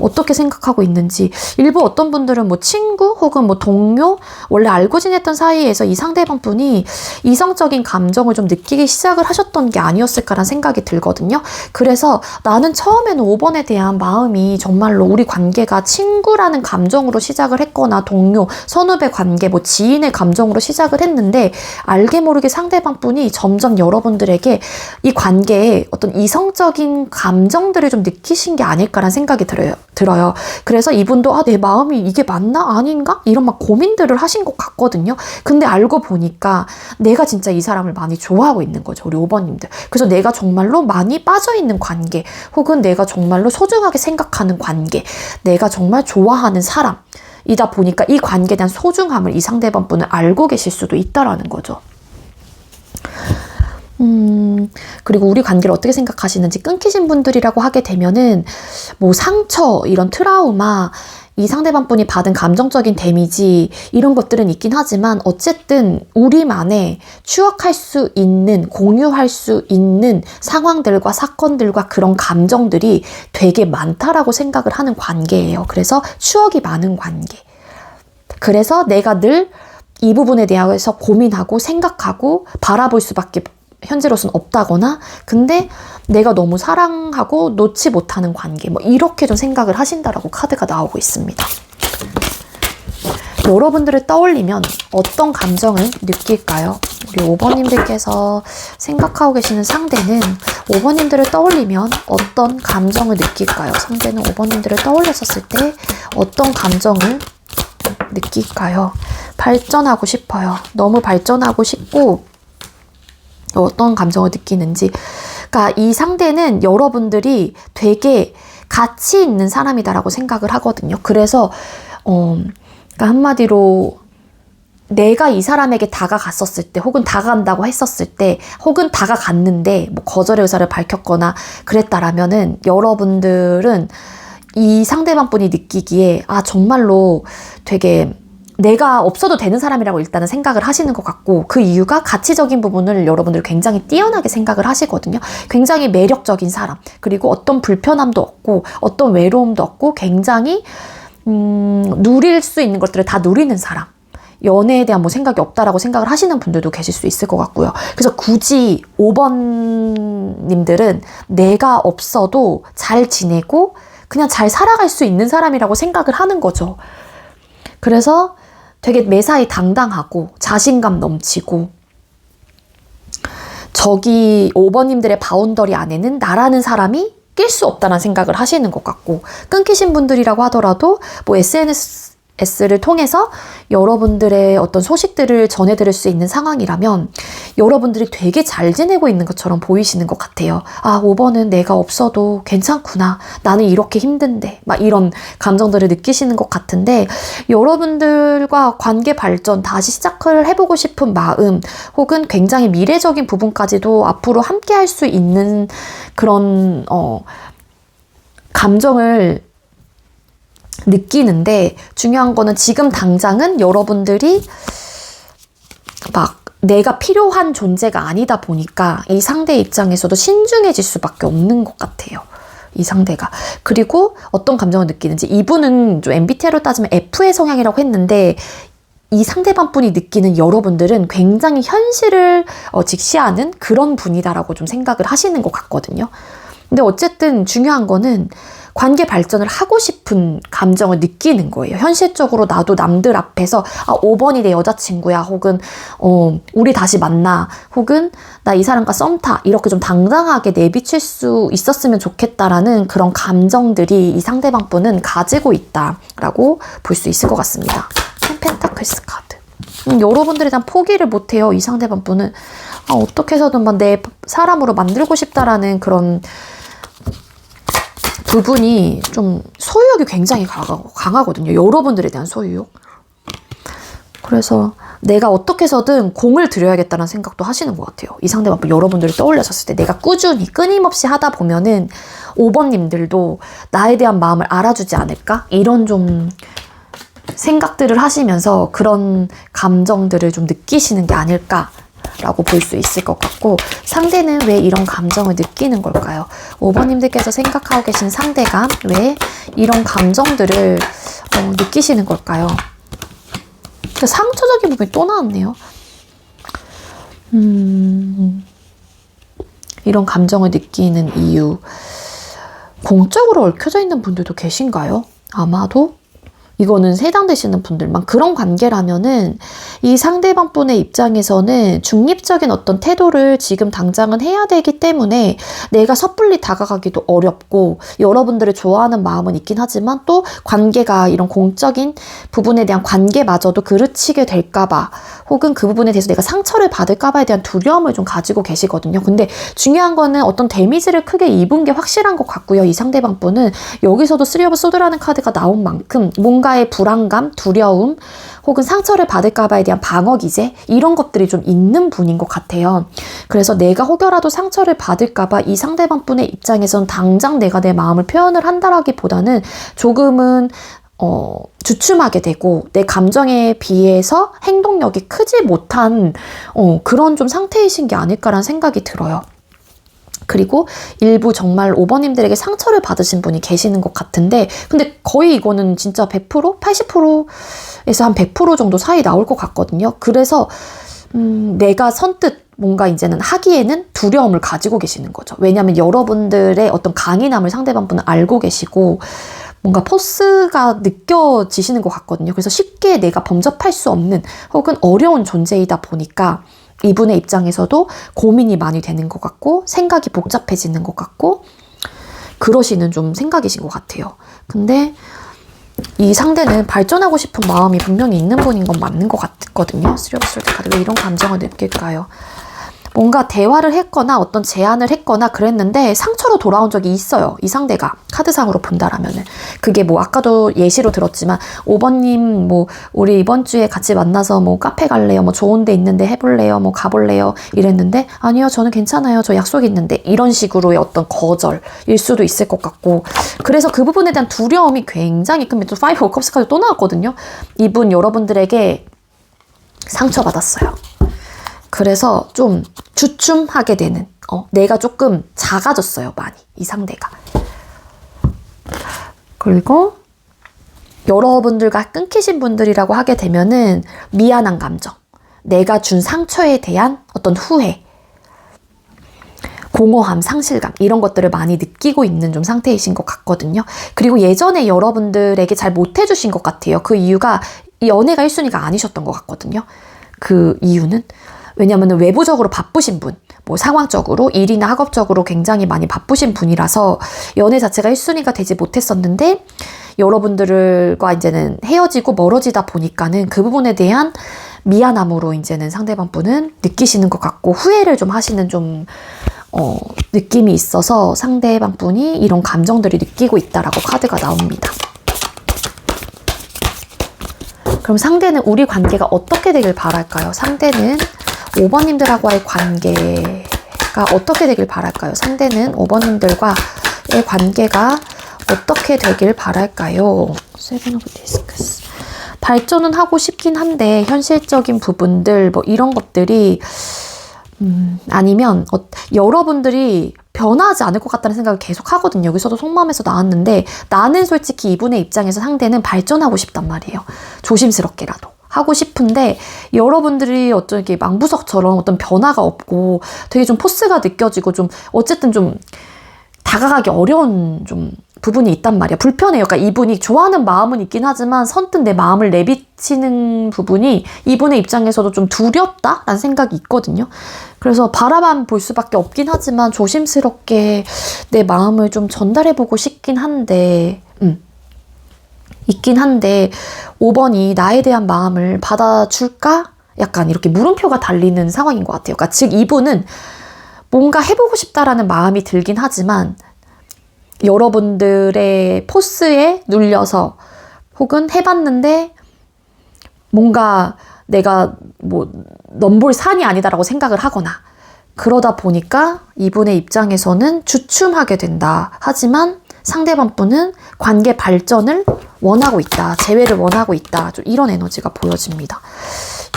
[SPEAKER 1] 어떻게 생각하고 있는지. 일부 어떤 분들은 뭐 친구 혹은 뭐 동료, 원래 알고 지냈던 사이에서 이 상대방 분이 이성적인 감정을 좀 느끼기 시작을 하셨던 게 아니었을까라는 생각이 들거든요. 그래서 나는 처음에는 5번에 대한 마음이 정말로 우리 관계가 친구라는 감정으로 시작을 했거나 동료, 선후배 관계, 뭐 지인의 감정으로 시작을 했는데 알게 모르게 상대방 분이 점점 여러분들에게 이 관계에 어떤 이성적인 감정 감정들을 좀 느끼신 게 아닐까라는 생각이 들어요. 그래서 이분도 내 마음이 이게 맞나? 아닌가? 이런 막 고민들을 하신 것 같거든요. 근데 알고 보니까 내가 진짜 이 사람을 많이 좋아하고 있는 거죠. 우리 5번님들. 그래서 내가 정말로 많이 빠져있는 관계, 혹은 내가 정말로 소중하게 생각하는 관계, 내가 정말 좋아하는 사람이다 보니까 이 관계에 대한 소중함을 이 상대방 분은 알고 계실 수도 있다라는 거죠. 그리고 우리 관계를 어떻게 생각하시는지, 끊기신 분들이라고 하게 되면은 뭐 상처, 이런 트라우마, 이 상대방 분이 받은 감정적인 데미지, 이런 것들은 있긴 하지만 어쨌든 우리만의 추억할 수 있는, 공유할 수 있는 상황들과 사건들과 그런 감정들이 되게 많다라고 생각을 하는 관계예요. 그래서 추억이 많은 관계. 그래서 내가 늘 이 부분에 대해서 고민하고 생각하고 바라볼 수밖에 현재로서는 없다거나, 근데 내가 너무 사랑하고 놓지 못하는 관계, 뭐 이렇게 좀 생각을 하신다라고 카드가 나오고 있습니다. 여러분들을 떠올리면 어떤 감정을 느낄까요? 우리 5번님들께서 생각하고 계시는 상대는 5번님들을 떠올리면 어떤 감정을 느낄까요? 상대는 5번님들을 떠올렸었을 때 어떤 감정을 느낄까요? 발전하고 싶어요. 너무 발전하고 싶고 어떤 감정을 느끼는지. 그러니까 이 상대는 여러분들이 되게 가치 있는 사람이다라고 생각을 하거든요. 그래서 그러니까 한마디로 내가 이 사람에게 다가갔었을 때, 혹은 다가간다고 했었을 때, 혹은 다가갔는데 뭐 거절의 의사를 밝혔거나 그랬다라면은 여러분들은 이 상대방 분이 느끼기에 정말로 되게 내가 없어도 되는 사람이라고 일단은 생각을 하시는 것 같고, 그 이유가 가치적인 부분을 여러분들 굉장히 뛰어나게 생각을 하시거든요. 굉장히 매력적인 사람, 그리고 어떤 불편함도 없고 어떤 외로움도 없고 굉장히 누릴 수 있는 것들을 다 누리는 사람, 연애에 대한 뭐 생각이 없다라고 생각을 하시는 분들도 계실 수 있을 것 같고요. 그래서 굳이 5번님들은 내가 없어도 잘 지내고 그냥 잘 살아갈 수 있는 사람이라고 생각을 하는 거죠. 그래서 되게 매사에 당당하고 자신감 넘치고, 저기 5번님들의 바운더리 안에는 나라는 사람이 낄 수 없다는 생각을 하시는 것 같고, 끊기신 분들이라고 하더라도 뭐 SNS를 통해서 여러분들의 어떤 소식들을 전해드릴 수 있는 상황이라면 여러분들이 되게 잘 지내고 있는 것처럼 보이시는 것 같아요. 5번은 내가 없어도 괜찮구나. 나는 이렇게 힘든데. 막 이런 감정들을 느끼시는 것 같은데, 여러분들과 관계 발전, 다시 시작을 해보고 싶은 마음, 혹은 굉장히 미래적인 부분까지도 앞으로 함께 할 수 있는 그런 감정을 느끼는데, 중요한 거는 지금 당장은 여러분들이 막 내가 필요한 존재가 아니다 보니까 이 상대 입장에서도 신중해질 수밖에 없는 것 같아요. 이 상대가. 그리고 어떤 감정을 느끼는지, 이분은 좀 MBTI로 따지면 F의 성향이라고 했는데, 이 상대방 분이 느끼는 여러분들은 굉장히 현실을 직시하는 그런 분이다라고 좀 생각을 하시는 것 같거든요. 근데 어쨌든 중요한 거는 관계 발전을 하고 싶은 감정을 느끼는 거예요. 현실적으로 나도 남들 앞에서 5번이 내 여자친구야, 혹은 우리 다시 만나, 혹은 나 이 사람과 썸 타, 이렇게 좀 당당하게 내비칠 수 있었으면 좋겠다라는 그런 감정들이 이 상대방 분은 가지고 있다라고 볼 수 있을 것 같습니다. 펜타클스 카드. 여러분들에 대한 포기를 못해요. 이 상대방 분은 어떻게 해서든 내 사람으로 만들고 싶다라는 그런 부분이, 좀 소유욕이 굉장히 강하거든요. 여러분들에 대한 소유욕. 그래서 내가 어떻게 해서든 공을 들여야겠다는 생각도 하시는 것 같아요. 이 상대방 여러분들을 떠올렸었을 때 내가 꾸준히 끊임없이 하다 보면은 5번님들도 나에 대한 마음을 알아주지 않을까? 이런 좀 생각들을 하시면서 그런 감정들을 좀 느끼시는 게 아닐까 라고 볼 수 있을 것 같고, 상대는 왜 이런 감정을 느끼는 걸까요? 5번님들께서 생각하고 계신 상대가 왜 이런 감정들을 느끼시는 걸까요? 상처적인 부분이 또 나왔네요. 이런 감정을 느끼는 이유, 공적으로 얽혀져 있는 분들도 계신가요? 아마도 이거는 해당되시는 분들만 그런 관계라면은 이 상대방 분의 입장에서는 중립적인 어떤 태도를 지금 당장은 해야 되기 때문에 내가 섣불리 다가가기도 어렵고 여러분들을 좋아하는 마음은 있긴 하지만 또 관계가 이런 공적인 부분에 대한 관계마저도 그르치게 될까봐 혹은 그 부분에 대해서 내가 상처를 받을까봐에 대한 두려움을 좀 가지고 계시거든요. 근데 중요한 거는 어떤 데미지를 크게 입은 게 확실한 것 같고요. 이 상대방 분은 여기서도 쓰리 오브 소드라는 카드가 나온 만큼 뭔가의 불안감, 두려움 혹은 상처를 받을까봐에 대한 방어 기제 이런 것들이 좀 있는 분인 것 같아요. 그래서 내가 혹여라도 상처를 받을까봐 이 상대방 분의 입장에선 당장 내가 내 마음을 표현을 한다라기보다는 조금은 주춤하게 되고 내 감정에 비해서 행동력이 크지 못한 그런 좀 상태이신 게 아닐까라는 생각이 들어요. 그리고 일부 정말 오버님들에게 상처를 받으신 분이 계시는 것 같은데 근데 거의 이거는 진짜 100%? 80%에서 한 100% 정도 사이 나올 것 같거든요. 그래서 내가 선뜻 뭔가 이제는 하기에는 두려움을 가지고 계시는 거죠. 왜냐하면 여러분들의 어떤 강인함을 상대방 분은 알고 계시고 뭔가 포스가 느껴지시는 것 같거든요. 그래서 쉽게 내가 범접할 수 없는 혹은 어려운 존재이다 보니까 이분의 입장에서도 고민이 많이 되는 것 같고 생각이 복잡해지는 것 같고 그러시는 좀 생각이신 것 같아요. 근데 이 상대는 발전하고 싶은 마음이 분명히 있는 분인 건 맞는 것 같거든요. 쓰리 오브 소드 카드 왜 이런 감정을 느낄까요? 뭔가 대화를 했거나 어떤 제안을 했거나 그랬는데 상처로 돌아온 적이 있어요. 이 상대가 카드상으로 본다라면은 그게 뭐 아까도 예시로 들었지만 5번님 뭐 우리 이번 주에 같이 만나서 뭐 카페 갈래요? 뭐 좋은 데 있는데 해볼래요? 뭐 가볼래요? 이랬는데 아니요 저는 괜찮아요. 저 약속 있는데 이런 식으로의 어떤 거절일 수도 있을 것 같고 그래서 그 부분에 대한 두려움이 굉장히 큽니다. 또 파이브 오브 컵스 카드 또 나왔거든요. 이분 여러분들에게 상처받았어요. 그래서 좀 주춤하게 되는 내가 조금 작아졌어요. 많이 이 상대가. 그리고 여러분들과 끊기신 분들이라고 하게 되면은 미안한 감정, 내가 준 상처에 대한 어떤 후회, 공허함, 상실감 이런 것들을 많이 느끼고 있는 좀 상태이신 것 같거든요. 그리고 예전에 여러분들에게 잘 못해주신 것 같아요. 그 이유가 연애가 1순위가 아니셨던 것 같거든요. 그 이유는 왜냐하면 외부적으로 바쁘신 분, 뭐 상황적으로 일이나 학업적으로 굉장히 많이 바쁘신 분이라서 연애 자체가 1순위가 되지 못했었는데 여러분들과 이제는 헤어지고 멀어지다 보니까는 그 부분에 대한 미안함으로 이제는 상대방 분은 느끼시는 것 같고 후회를 좀 하시는 좀 느낌이 있어서 상대방 분이 이런 감정들이 느끼고 있다라고 카드가 나옵니다. 그럼 상대는 우리 관계가 어떻게 되길 바랄까요? 상대는 5번님들하고의 관계가 어떻게 되길 바랄까요? 상대는 5번님들과의 관계가 어떻게 되길 바랄까요? 세븐 오브 디스커스. 발전은 하고 싶긴 한데 현실적인 부분들 뭐 이런 것들이 아니면 여러분들이 변하지 않을 것 같다는 생각을 계속 하거든요. 여기서도 속마음에서 나왔는데 나는 솔직히 이분의 입장에서 상대는 발전하고 싶단 말이에요. 조심스럽게라도. 하고 싶은데 여러분들이 어떤 이렇게 망부석처럼 어떤 변화가 없고 되게 좀 포스가 느껴지고 좀 어쨌든 좀 다가가기 어려운 좀 부분이 있단 말이야. 불편해요. 그러니까 이분이 좋아하는 마음은 있긴 하지만 선뜻 내 마음을 내비치는 부분이 이분의 입장에서도 좀 두렵다라는 생각이 있거든요. 그래서 바라만 볼 수밖에 없긴 하지만 조심스럽게 내 마음을 좀 전달해보고 싶긴 한데 있긴 한데 5번이 나에 대한 마음을 받아줄까? 약간 이렇게 물음표가 달리는 상황인 것 같아요. 그러니까 즉 이분은 뭔가 해보고 싶다라는 마음이 들긴 하지만 여러분들의 포스에 눌려서 혹은 해봤는데 뭔가 내가 뭐 넘볼 산이 아니다라고 생각을 하거나 그러다 보니까 이분의 입장에서는 주춤하게 된다. 하지만 상대방 분은 관계 발전을 원하고 있다. 재회를 원하고 있다. 좀 이런 에너지가 보여집니다.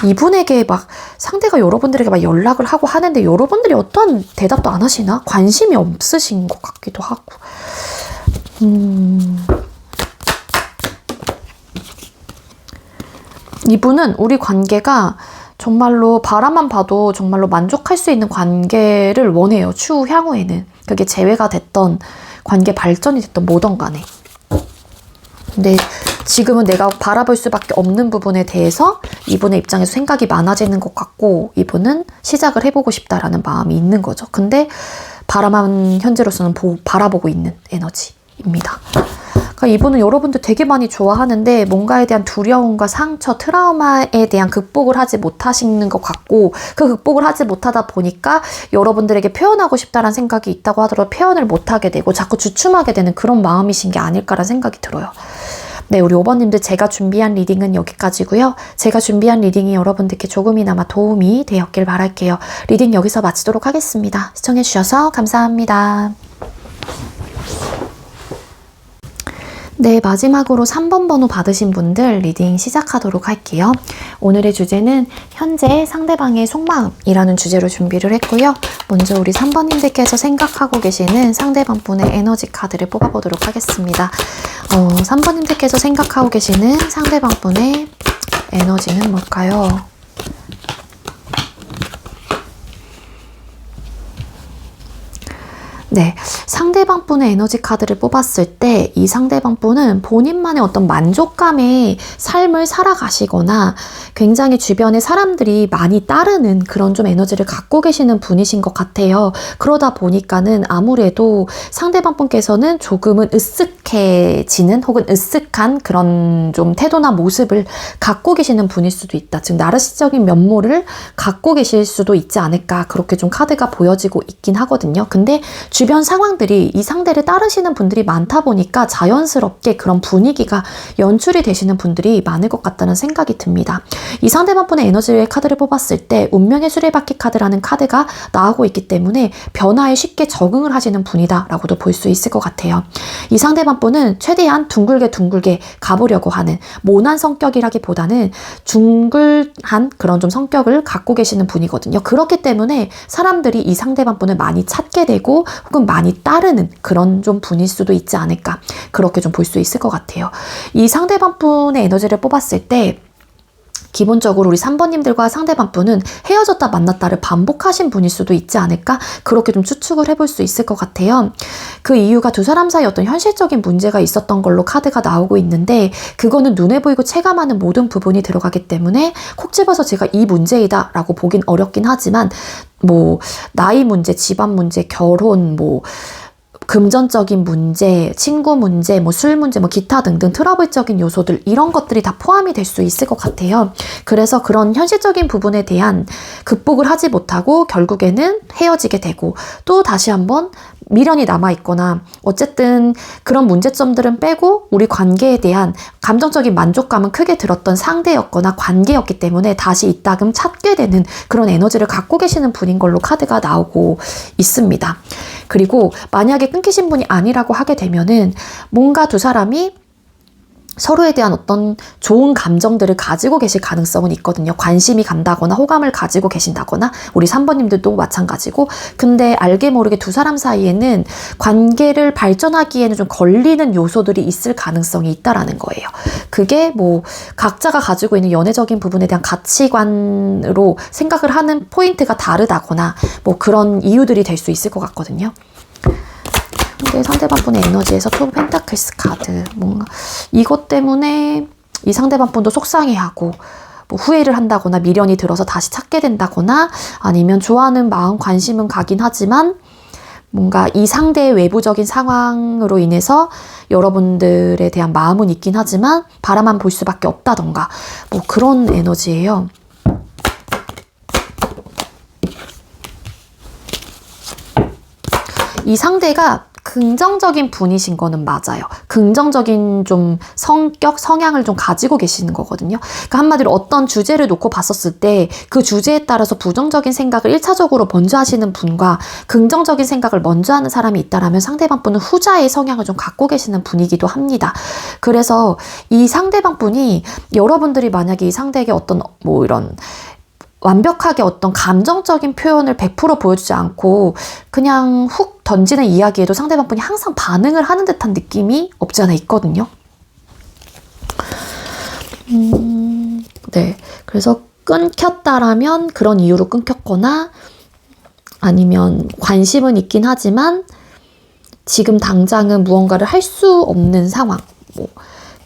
[SPEAKER 1] 이분에게 막 상대가 여러분들에게 막 연락을 하고 하는데 여러분들이 어떠한 대답도 안 하시나? 관심이 없으신 것 같기도 하고. 이분은 우리 관계가 정말로 바라만 봐도 정말로 만족할 수 있는 관계를 원해요. 추후 향후에는. 그게 재회가 됐던 관계 발전이 됐던 뭐든 간에. 근데 지금은 내가 바라볼 수밖에 없는 부분에 대해서 이분의 입장에서 생각이 많아지는 것 같고 이분은 시작을 해보고 싶다라는 마음이 있는 거죠. 근데 바라만 현재로서는 바라보고 있는 에너지입니다. 그러니까 이분은 여러분들 되게 많이 좋아하는데 뭔가에 대한 두려움과 상처, 트라우마에 대한 극복을 하지 못하시는 것 같고 그 극복을 하지 못하다 보니까 여러분들에게 표현하고 싶다는 생각이 있다고 하더라도 표현을 못하게 되고 자꾸 주춤하게 되는 그런 마음이신 게 아닐까라는 생각이 들어요. 네, 우리 5번님들 제가 준비한 리딩은 여기까지고요. 제가 준비한 리딩이 여러분들께 조금이나마 도움이 되었길 바랄게요. 리딩 여기서 마치도록 하겠습니다. 시청해주셔서 감사합니다. 네, 마지막으로 3번 번호 받으신 분들 리딩 시작하도록 할게요. 오늘의 주제는 현재 상대방의 속마음이라는 주제로 준비를 했고요. 먼저 우리 3번님들께서 생각하고 계시는 상대방 분의 에너지 카드를 뽑아보도록 하겠습니다. 3번님들께서 생각하고 계시는 상대방 분의 에너지는 뭘까요? 네, 상대방 분의 에너지 카드를 뽑았을 때 이 상대방 분은 본인만의 어떤 만족감의 삶을 살아가시거나 굉장히 주변에 사람들이 많이 따르는 그런 좀 에너지를 갖고 계시는 분이신 것 같아요. 그러다 보니까는 아무래도 상대방 분께서는 조금은 으쓱해지는 혹은 으쓱한 그런 좀 태도나 모습을 갖고 계시는 분일 수도 있다. 즉 나르시적인 면모를 갖고 계실 수도 있지 않을까 그렇게 좀 카드가 보여지고 있긴 하거든요. 근데 주변 상황들이 이 상대를 따르시는 분들이 많다 보니까 자연스럽게 그런 분위기가 연출이 되시는 분들이 많을 것 같다는 생각이 듭니다. 이 상대방 분의 에너지의 카드를 뽑았을 때 운명의 수레바퀴 카드라는 카드가 나오고 있기 때문에 변화에 쉽게 적응을 하시는 분이다 라고도 볼 수 있을 것 같아요. 이 상대방 분은 최대한 둥글게 가보려고 하는 모난 성격이라기보다는 둥글한 그런 좀 성격을 갖고 계시는 분이거든요. 그렇기 때문에 사람들이 이 상대방 분을 많이 찾게 되고 혹은 많이 따르는 그런 좀 분일 수도 있지 않을까 그렇게 좀 볼 수 있을 것 같아요. 이 상대방 분의 에너지를 뽑았을 때 기본적으로 우리 3번님들과 상대방 분은 헤어졌다 만났다를 반복하신 분일 수도 있지 않을까 그렇게 좀 추측을 해볼 수 있을 것 같아요. 그 이유가 두 사람 사이 어떤 현실적인 문제가 있었던 걸로 카드가 나오고 있는데 그거는 눈에 보이고 체감하는 모든 부분이 들어가기 때문에 콕 집어서 제가 이 문제이다 라고 보긴 어렵긴 하지만 뭐 나이 문제, 집안 문제, 결혼, 뭐 금전적인 문제, 친구 문제, 뭐 술 문제, 뭐 기타 등등 트러블적인 요소들 이런 것들이 다 포함이 될 수 있을 것 같아요. 그래서 그런 현실적인 부분에 대한 극복을 하지 못하고 결국에는 헤어지게 되고 또 다시 한번 미련이 남아있거나 어쨌든 그런 문제점들은 빼고 우리 관계에 대한 감정적인 만족감은 크게 들었던 상대였거나 관계였기 때문에 다시 이따금 찾게 되는 그런 에너지를 갖고 계시는 분인 걸로 카드가 나오고 있습니다. 그리고 만약에 끊기신 분이 아니라고 하게 되면은 뭔가 두 사람이 서로에 대한 어떤 좋은 감정들을 가지고 계실 가능성은 있거든요. 관심이 간다거나 호감을 가지고 계신다거나 우리 3번님들도 마찬가지고 근데 알게 모르게 두 사람 사이에는 관계를 발전하기에는 좀 걸리는 요소들이 있을 가능성이 있다라는 거예요. 그게 뭐 각자가 가지고 있는 연애적인 부분에 대한 가치관으로 생각을 하는 포인트가 다르다거나 뭐 그런 이유들이 될 수 있을 것 같거든요. 근데 상대방 분의 에너지에서 투 펜타클스 카드 뭔가 이것 때문에 이 상대방 분도 속상해하고 뭐 후회를 한다거나 미련이 들어서 다시 찾게 된다거나 아니면 좋아하는 마음 관심은 가긴 하지만 뭔가 이 상대의 외부적인 상황으로 인해서 여러분들에 대한 마음은 있긴 하지만 바라만 볼 수밖에 없다던가 뭐 그런 에너지예요. 이 상대가 긍정적인 분이신 거는 맞아요. 긍정적인 좀 성격, 성향을 좀 가지고 계시는 거거든요. 그러니까 한마디로 어떤 주제를 놓고 봤었을 때 그 주제에 따라서 부정적인 생각을 1차적으로 먼저 하시는 분과 긍정적인 생각을 먼저 하는 사람이 있다라면 상대방 분은 후자의 성향을 좀 갖고 계시는 분이기도 합니다. 그래서 이 상대방 분이 여러분들이 만약에 이 상대에게 어떤 뭐 이런 완벽하게 어떤 감정적인 표현을 100% 보여주지 않고 그냥 훅 던지는 이야기에도 상대방 분이 항상 반응을 하는 듯한 느낌이 없지 않아 있거든요. 네. 그래서 끊겼다라면 그런 이유로 끊겼거나 아니면 관심은 있긴 하지만 지금 당장은 무언가를 할 수 없는 상황. 뭐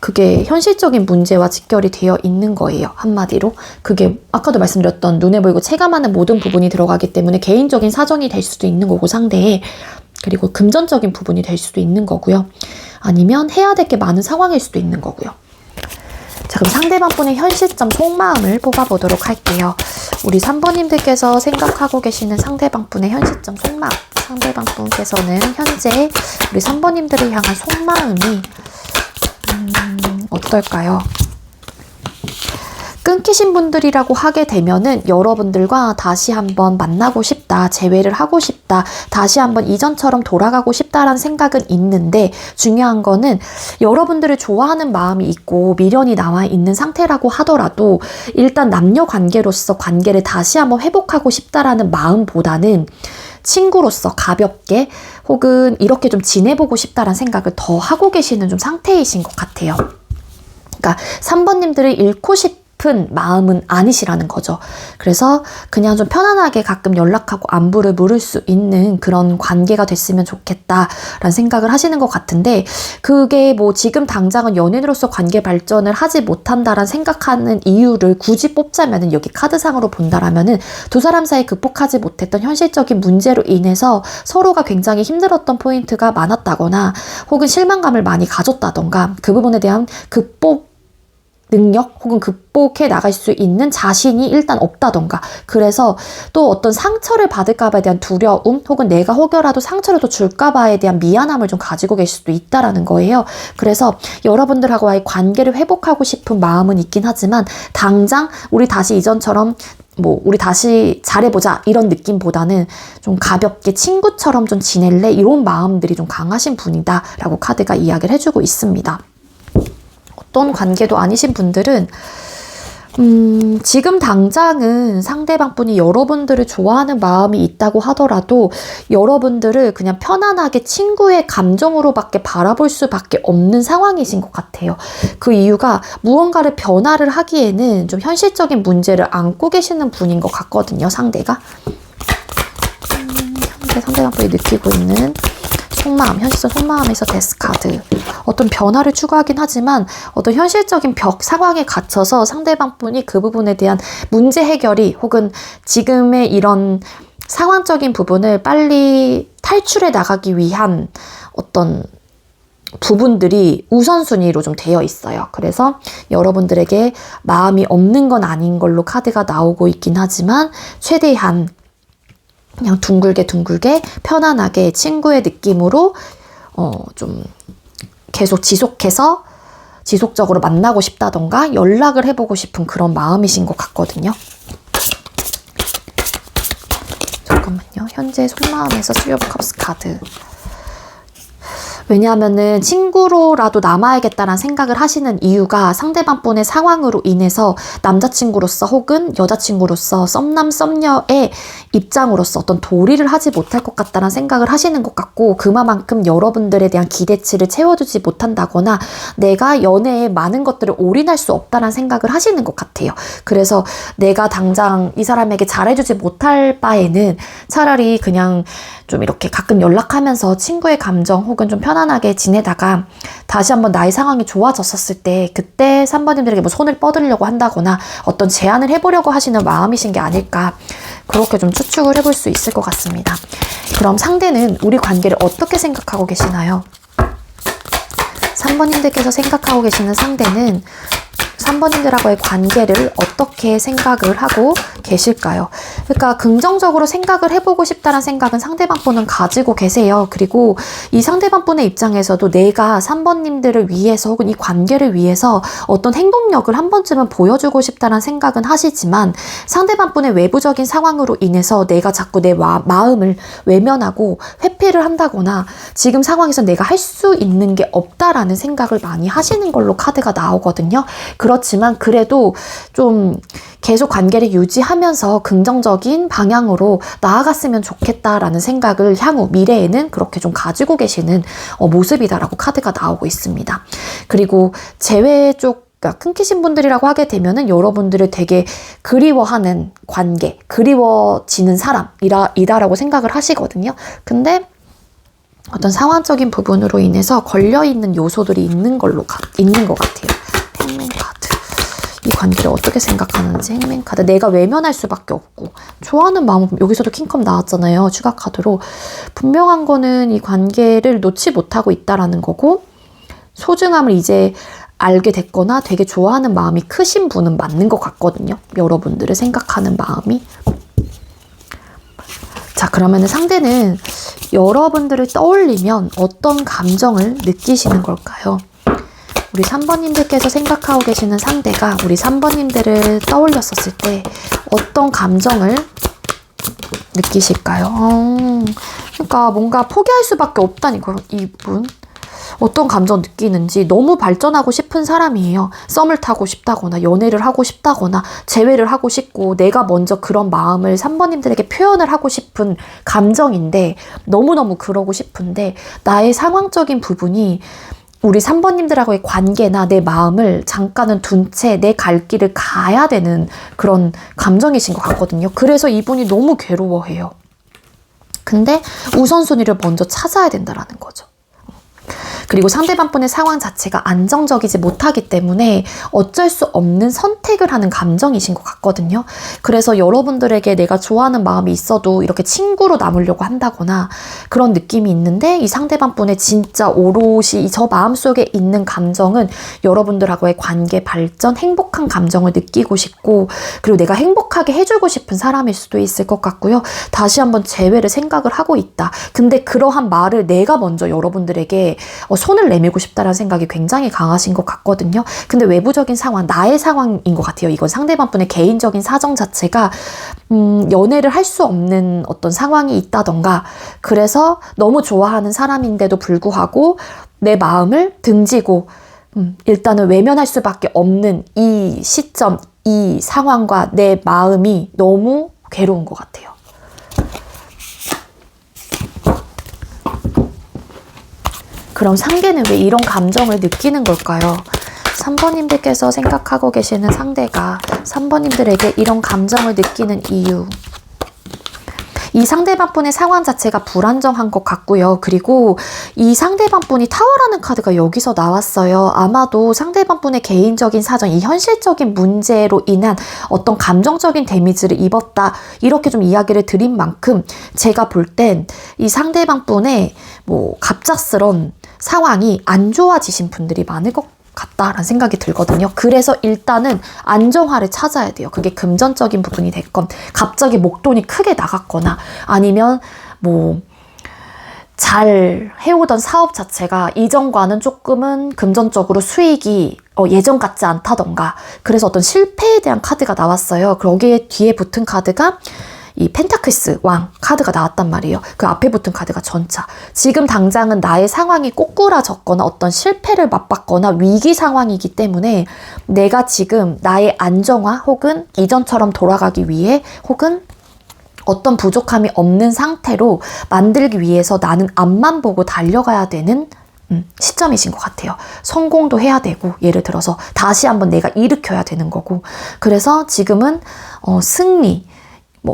[SPEAKER 1] 그게 현실적인 문제와 직결이 되어 있는 거예요. 한마디로. 그게 아까도 말씀드렸던 눈에 보이고 체감하는 모든 부분이 들어가기 때문에 개인적인 사정이 될 수도 있는 거고 상대의, 그리고 금전적인 부분이 될 수도 있는 거고요. 아니면 해야 될 게 많은 상황일 수도 있는 거고요. 자, 그럼 상대방분의 현실점 속마음을 뽑아보도록 할게요. 우리 3번님들께서 생각하고 계시는 상대방분의 현실점 속마음. 상대방분께서는 현재 우리 3번님들을 향한 속마음이 어떨까요? 끊기신 분들이라고 하게 되면은 여러분들과 다시 한번 만나고 싶다, 재회를 하고 싶다, 다시 한번 이전처럼 돌아가고 싶다라는 생각은 있는데, 중요한 거는 여러분들을 좋아하는 마음이 있고 미련이 남아 있는 상태라고 하더라도 일단 남녀 관계로서 관계를 다시 한번 회복하고 싶다라는 마음보다는 친구로서 가볍게 혹은 이렇게 좀 지내보고 싶다라는 생각을 더 하고 계시는 좀 상태이신 것 같아요. 그러니까 3번님들을 잃고 싶은 마음은 아니시라는 거죠. 그래서 그냥 좀 편안하게 가끔 연락하고 안부를 물을 수 있는 그런 관계가 됐으면 좋겠다라는 생각을 하시는 것 같은데, 그게 뭐 지금 당장은 연인으로서 관계 발전을 하지 못한다라는 생각하는 이유를 굳이 뽑자면은, 여기 카드상으로 본다라면은 두 사람 사이 극복하지 못했던 현실적인 문제로 인해서 서로가 굉장히 힘들었던 포인트가 많았다거나 혹은 실망감을 많이 가졌다던가 그 부분에 대한 극복 능력 혹은 극복해 나갈 수 있는 자신이 일단 없다던가, 그래서 또 어떤 상처를 받을까봐에 대한 두려움 혹은 내가 혹여라도 상처를 또 줄까봐에 대한 미안함을 좀 가지고 계실 수도 있다라는 거예요. 그래서 여러분들하고의 관계를 회복하고 싶은 마음은 있긴 하지만 당장 우리 다시 이전처럼 우리 다시 잘해보자 이런 느낌보다는 좀 가볍게 친구처럼 좀 지낼래 이런 마음들이 좀 강하신 분이다 라고 카드가 이야기를 해주고 있습니다. 어떤 관계도 아니신 분들은 지금 당장은 상대방 분이 여러분들을 좋아하는 마음이 있다고 하더라도 여러분들을 그냥 편안하게 친구의 감정으로밖에 바라볼 수밖에 없는 상황이신 것 같아요. 그 이유가 무언가를 변화를 하기에는 좀 현실적인 문제를 안고 계시는 분인 것 같거든요, 상대가. 현재 상대방 분이 느끼고 있는 속마음, 현실적 속마음에서 데스 카드. 어떤 변화를 추구하긴 하지만 어떤 현실적인 벽 상황에 갇혀서 상대방 분이 그 부분에 대한 문제 해결이 혹은 지금의 이런 상황적인 부분을 빨리 탈출해 나가기 위한 어떤 부분들이 우선순위로 좀 되어 있어요. 그래서 여러분들에게 마음이 없는 건 아닌 걸로 카드가 나오고 있긴 하지만 최대한 그냥 둥글게 편안하게 친구의 느낌으로 좀 계속 지속적으로 만나고 싶다던가 연락을 해보고 싶은 그런 마음이신 것 같거든요. 잠깐만요. 현재 속마음에서 쓰리 오브 컵스 카드. 왜냐하면은 친구로라도 남아야겠다는 생각을 하시는 이유가 상대방 분의 상황으로 인해서 남자친구로서 혹은 여자친구로서 썸남 썸녀의 입장으로서 어떤 도리를 하지 못할 것 같다는 생각을 하시는 것 같고, 그만큼 여러분들에 대한 기대치를 채워주지 못한다거나 내가 연애에 많은 것들을 올인할 수 없다는 생각을 하시는 것 같아요. 그래서 내가 당장 이 사람에게 잘해주지 못할 바에는 차라리 그냥 좀 이렇게 가끔 연락하면서 친구의 감정 혹은 좀 편안하게 지내다가 다시 한번 나의 상황이 좋아졌었을 때 그때 3번님들에게 뭐 손을 뻗으려고 한다거나 어떤 제안을 해보려고 하시는 마음이신 게 아닐까, 그렇게 좀 추측을 해볼 수 있을 것 같습니다. 그럼 상대는 우리 관계를 어떻게 생각하고 계시나요? 3번님들께서 생각하고 계시는 상대는 3번님들하고의 관계를 어떻게 생각을 하고 계실까요? 그러니까 긍정적으로 생각을 해보고 싶다는 생각은 상대방 분은 가지고 계세요. 그리고 이 상대방 분의 입장에서도 내가 3번님들을 위해서 혹은 이 관계를 위해서 어떤 행동력을 한 번쯤은 보여주고 싶다는 생각은 하시지만, 상대방 분의 외부적인 상황으로 인해서 내가 자꾸 내 마음을 외면하고 회피를 한다거나 지금 상황에서 내가 할 수 있는 게 없다라는 생각을 많이 하시는 걸로 카드가 나오거든요. 그렇지만 그래도 좀 계속 관계를 유지하면서 긍정적인 방향으로 나아갔으면 좋겠다라는 생각을 향후 미래에는 그렇게 좀 가지고 계시는 모습이다라고 카드가 나오고 있습니다. 그리고 재회 쪽 끊기신 분들이라고 하게 되면은 여러분들을 되게 그리워하는 관계, 그리워지는 사람이다라고 생각을 하시거든요. 근데 어떤 상황적인 부분으로 인해서 걸려있는 요소들이 있는 것 같아요. 행맨 카드. 이 관계를 어떻게 생각하는지. 행맨 카드. 내가 외면할 수밖에 없고. 좋아하는 마음은 여기서도 킹컵 나왔잖아요. 추가 카드로. 분명한 거는 이 관계를 놓지 못하고 있다라는 거고, 소중함을 이제 알게 됐거나 되게 좋아하는 마음이 크신 분은 맞는 것 같거든요. 여러분들을 생각하는 마음이. 자, 그러면 상대는 여러분들을 떠올리면 어떤 감정을 느끼시는 걸까요? 우리 3번님들께서 생각하고 계시는 상대가 우리 3번님들을 떠올렸었을 때 어떤 감정을 느끼실까요? 그러니까 뭔가 포기할 수밖에 없다니까요, 이분. 어떤 감정 느끼는지. 너무 발전하고 싶은 사람이에요. 썸을 타고 싶다거나 연애를 하고 싶다거나 재회를 하고 싶고, 내가 먼저 그런 마음을 3번님들에게 표현을 하고 싶은 감정인데, 너무너무 그러고 싶은데 나의 상황적인 부분이 우리 3번님들하고의 관계나 내 마음을 잠깐은 둔 채 내 갈 길을 가야 되는 그런 감정이신 것 같거든요. 그래서 이분이 너무 괴로워해요. 근데 우선순위를 먼저 찾아야 된다라는 거죠. 그리고 상대방분의 상황 자체가 안정적이지 못하기 때문에 어쩔 수 없는 선택을 하는 감정이신 것 같거든요. 그래서 여러분들에게 내가 좋아하는 마음이 있어도 이렇게 친구로 남으려고 한다거나 그런 느낌이 있는데, 이 상대방분의 진짜 오롯이 저 마음속에 있는 감정은 여러분들하고의 관계 발전, 행복한 감정을 느끼고 싶고, 그리고 내가 행복하게 해주고 싶은 사람일 수도 있을 것 같고요. 다시 한번 재회를 생각을 하고 있다. 근데 그러한 말을 내가 먼저 여러분들에게 손을 내밀고 싶다라는 생각이 굉장히 강하신 것 같거든요. 근데 외부적인 상황, 나의 상황인 것 같아요. 이건 상대방분의 개인적인 사정 자체가 연애를 할 수 없는 어떤 상황이 있다던가, 그래서 너무 좋아하는 사람인데도 불구하고 내 마음을 등지고 일단은 외면할 수밖에 없는 이 시점, 이 상황과 내 마음이 너무 괴로운 것 같아요. 그럼 상대는 왜 이런 감정을 느끼는 걸까요? 3번님들께서 생각하고 계시는 상대가 3번님들에게 이런 감정을 느끼는 이유. 이 상대방분의 상황 자체가 불안정한 것 같고요. 그리고 이 상대방분이 타워라는 카드가 여기서 나왔어요. 아마도 상대방분의 개인적인 사정, 이 현실적인 문제로 인한 어떤 감정적인 데미지를 입었다, 이렇게 좀 이야기를 드린 만큼 제가 볼 땐 이 상대방분의 갑작스런 상황이 안 좋아지신 분들이 많을 것 같다라는 생각이 들거든요. 그래서 일단은 안정화를 찾아야 돼요. 그게 금전적인 부분이 됐건, 갑자기 목돈이 크게 나갔거나, 아니면 잘 해오던 사업 자체가 이전과는 조금은 금전적으로 수익이 예전 같지 않다던가, 그래서 어떤 실패에 대한 카드가 나왔어요. 거기에 뒤에 붙은 카드가 이 펜타클스 왕 카드가 나왔단 말이에요. 그 앞에 붙은 카드가 전차. 지금 당장은 나의 상황이 꼬꾸라졌거나 어떤 실패를 맛봤거나 위기 상황이기 때문에 내가 지금 나의 안정화 혹은 이전처럼 돌아가기 위해, 혹은 어떤 부족함이 없는 상태로 만들기 위해서 나는 앞만 보고 달려가야 되는 시점이신 것 같아요. 성공도 해야 되고, 예를 들어서 다시 한번 내가 일으켜야 되는 거고, 그래서 지금은 승리,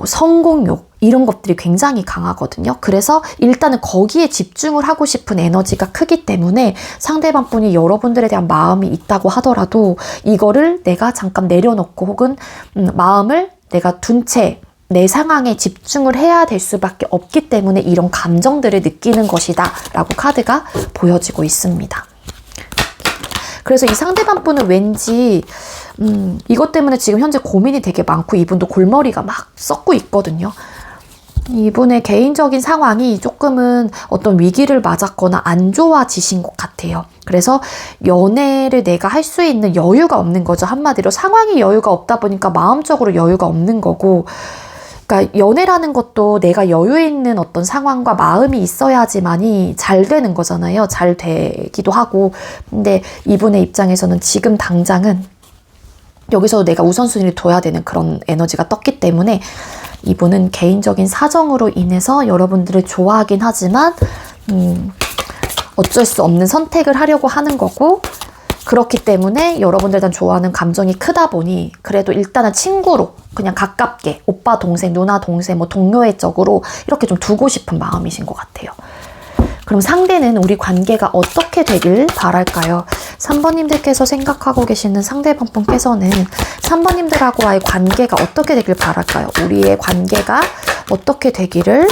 [SPEAKER 1] 성공욕, 이런 것들이 굉장히 강하거든요. 그래서 일단은 거기에 집중을 하고 싶은 에너지가 크기 때문에 상대방분이 여러분들에 대한 마음이 있다고 하더라도 이거를 내가 잠깐 내려놓고, 혹은 마음을 내가 둔 채 내 상황에 집중을 해야 될 수밖에 없기 때문에 이런 감정들을 느끼는 것이다 라고 카드가 보여지고 있습니다. 그래서 이 상대방분은 왠지 이것 때문에 지금 현재 고민이 되게 많고, 이분도 골머리가 막 썩고 있거든요. 이분의 개인적인 상황이 조금은 어떤 위기를 맞았거나 안 좋아지신 것 같아요. 그래서 연애를 내가 할 수 있는 여유가 없는 거죠. 한마디로 상황이 여유가 없다 보니까 마음적으로 여유가 없는 거고, 그러니까 연애라는 것도 내가 여유 있는 어떤 상황과 마음이 있어야지만이 잘 되는 거잖아요. 잘 되기도 하고. 근데 이분의 입장에서는 지금 당장은 여기서도 내가 우선순위를 둬야 되는 그런 에너지가 떴기 때문에 이분은 개인적인 사정으로 인해서 여러분들을 좋아하긴 하지만 어쩔 수 없는 선택을 하려고 하는 거고, 그렇기 때문에 여러분들 일단 좋아하는 감정이 크다 보니 그래도 일단은 친구로 그냥 가깝게 오빠 동생, 누나 동생, 동료애 쪽으로 이렇게 좀 두고 싶은 마음이신 것 같아요. 그럼 상대는 우리 관계가 어떻게 되길 바랄까요? 3번님들께서 생각하고 계시는 상대방 분께서는 3번님들하고의 관계가 어떻게 되길 바랄까요? 우리의 관계가 어떻게 되기를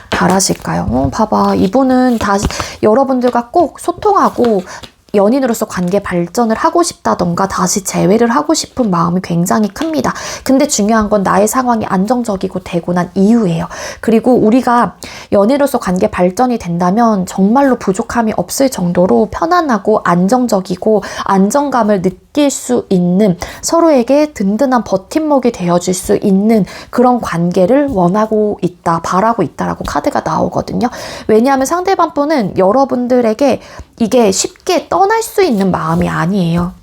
[SPEAKER 1] 바라실까요? 봐봐. 이분은 다시 여러분들과 꼭 소통하고 연인으로서 관계 발전을 하고 싶다던가 다시 재회를 하고 싶은 마음이 굉장히 큽니다. 근데 중요한 건 나의 상황이 안정적이고 되고 난 이후예요. 그리고 우리가 연인으로서 관계 발전이 된다면 정말로 부족함이 없을 정도로 편안하고 안정적이고 안정감을 느낄 수 있는, 서로에게 든든한 버팀목이 되어줄 수 있는 그런 관계를 원하고 있다, 바라고 있다라고 카드가 나오거든요. 왜냐하면 상대방 분은 여러분들에게 이게 쉽게 떠날 수 있는 마음이 아니에요.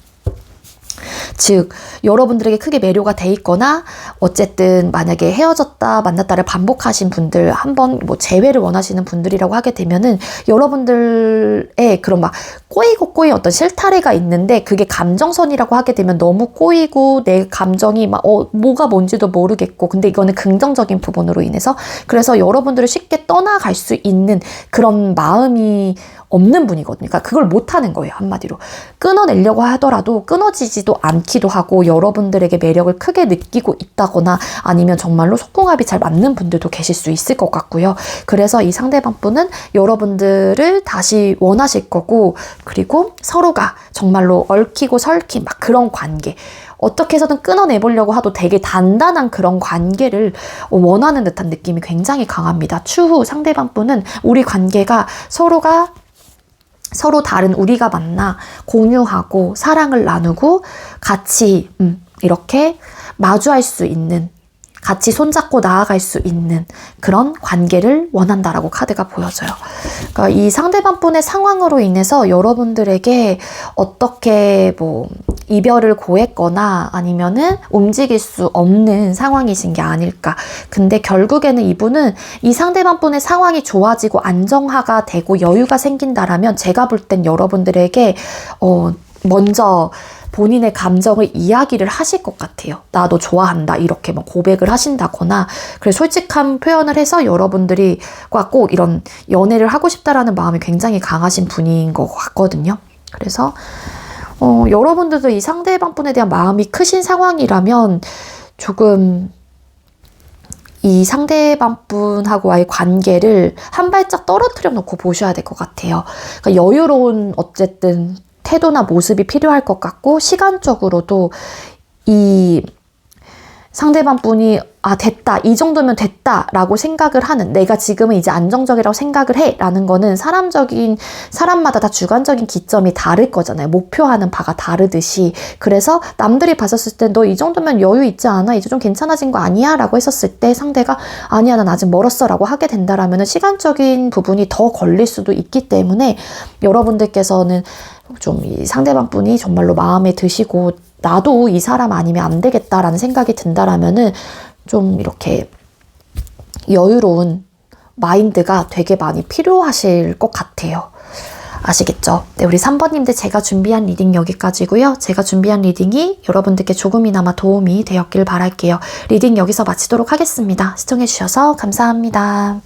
[SPEAKER 1] 즉 여러분들에게 크게 매료가 돼 있거나 어쨌든 만약에 헤어졌다 만났다를 반복하신 분들, 한번 뭐 재회를 원하시는 분들이라고 하게 되면은 여러분들의 그런 막 꼬이고 어떤 실타래가 있는데, 그게 감정선이라고 하게 되면 너무 꼬이고 내 감정이 막 뭐가 뭔지도 모르겠고, 근데 이거는 긍정적인 부분으로 인해서, 그래서 여러분들을 쉽게 떠나갈 수 있는 그런 마음이 없는 분이거든요. 그러니까 그걸 못하는 거예요. 한마디로 끊어내려고 하더라도 끊어지지도 않기도 하고, 여러분들에게 매력을 크게 느끼고 있다거나 아니면 정말로 속궁합이 잘 맞는 분들도 계실 수 있을 것 같고요. 그래서 이 상대방 분은 여러분들을 다시 원하실 거고, 그리고 서로가 정말로 얽히고 설킨 막 그런 관계, 어떻게 해서든 끊어내보려고 하도 되게 단단한 그런 관계를 원하는 듯한 느낌이 굉장히 강합니다. 추후 상대방 분은 우리 관계가 서로 다른 우리가 만나 공유하고 사랑을 나누고 같이 이렇게 마주할 수 있는, 같이 손잡고 나아갈 수 있는 그런 관계를 원한다라고 카드가 보여져요. 그러니까 이 상대방 분의 상황으로 인해서 여러분들에게 어떻게 뭐 이별을 고했거나 아니면은 움직일 수 없는 상황이신 게 아닐까. 근데 결국에는 이분은 이 상대방 분의 상황이 좋아지고 안정화가 되고 여유가 생긴다라면 제가 볼 땐 여러분들에게 먼저 본인의 감정을 이야기를 하실 것 같아요. 나 너 좋아한다, 이렇게 뭐 고백을 하신다거나, 그래서 솔직한 표현을 해서 여러분들과 꼭 이런 연애를 하고 싶다라는 마음이 굉장히 강하신 분인 것 같거든요. 그래서 여러분들도 이 상대방 분에 대한 마음이 크신 상황이라면 조금 이 상대방 분하고의 관계를 한 발짝 떨어뜨려 놓고 보셔야 될 것 같아요. 그러니까 여유로운 어쨌든 태도나 모습이 필요할 것 같고, 시간적으로도 이 상대방 분이 됐다, 이 정도면 됐다 라고 생각을 하는, 내가 지금은 이제 안정적이라고 생각을 해 라는 거는 사람마다 다 주관적인 기점이 다를 거잖아요. 목표하는 바가 다르듯이. 그래서 남들이 봤었을 때 너 이 정도면 여유 있지 않아? 이제 좀 괜찮아진 거 아니야? 라고 했었을 때 상대가 아니야, 난 아직 멀었어 라고 하게 된다라면 시간적인 부분이 더 걸릴 수도 있기 때문에, 여러분들께서는 좀 이 상대방 분이 정말로 마음에 드시고 나도 이 사람 아니면 안 되겠다라는 생각이 든다라면은 좀 이렇게 여유로운 마인드가 되게 많이 필요하실 것 같아요. 아시겠죠? 네, 우리 3번님들 제가 준비한 리딩 여기까지고요. 제가 준비한 리딩이 여러분들께 조금이나마 도움이 되었길 바랄게요. 리딩 여기서 마치도록 하겠습니다. 시청해주셔서 감사합니다.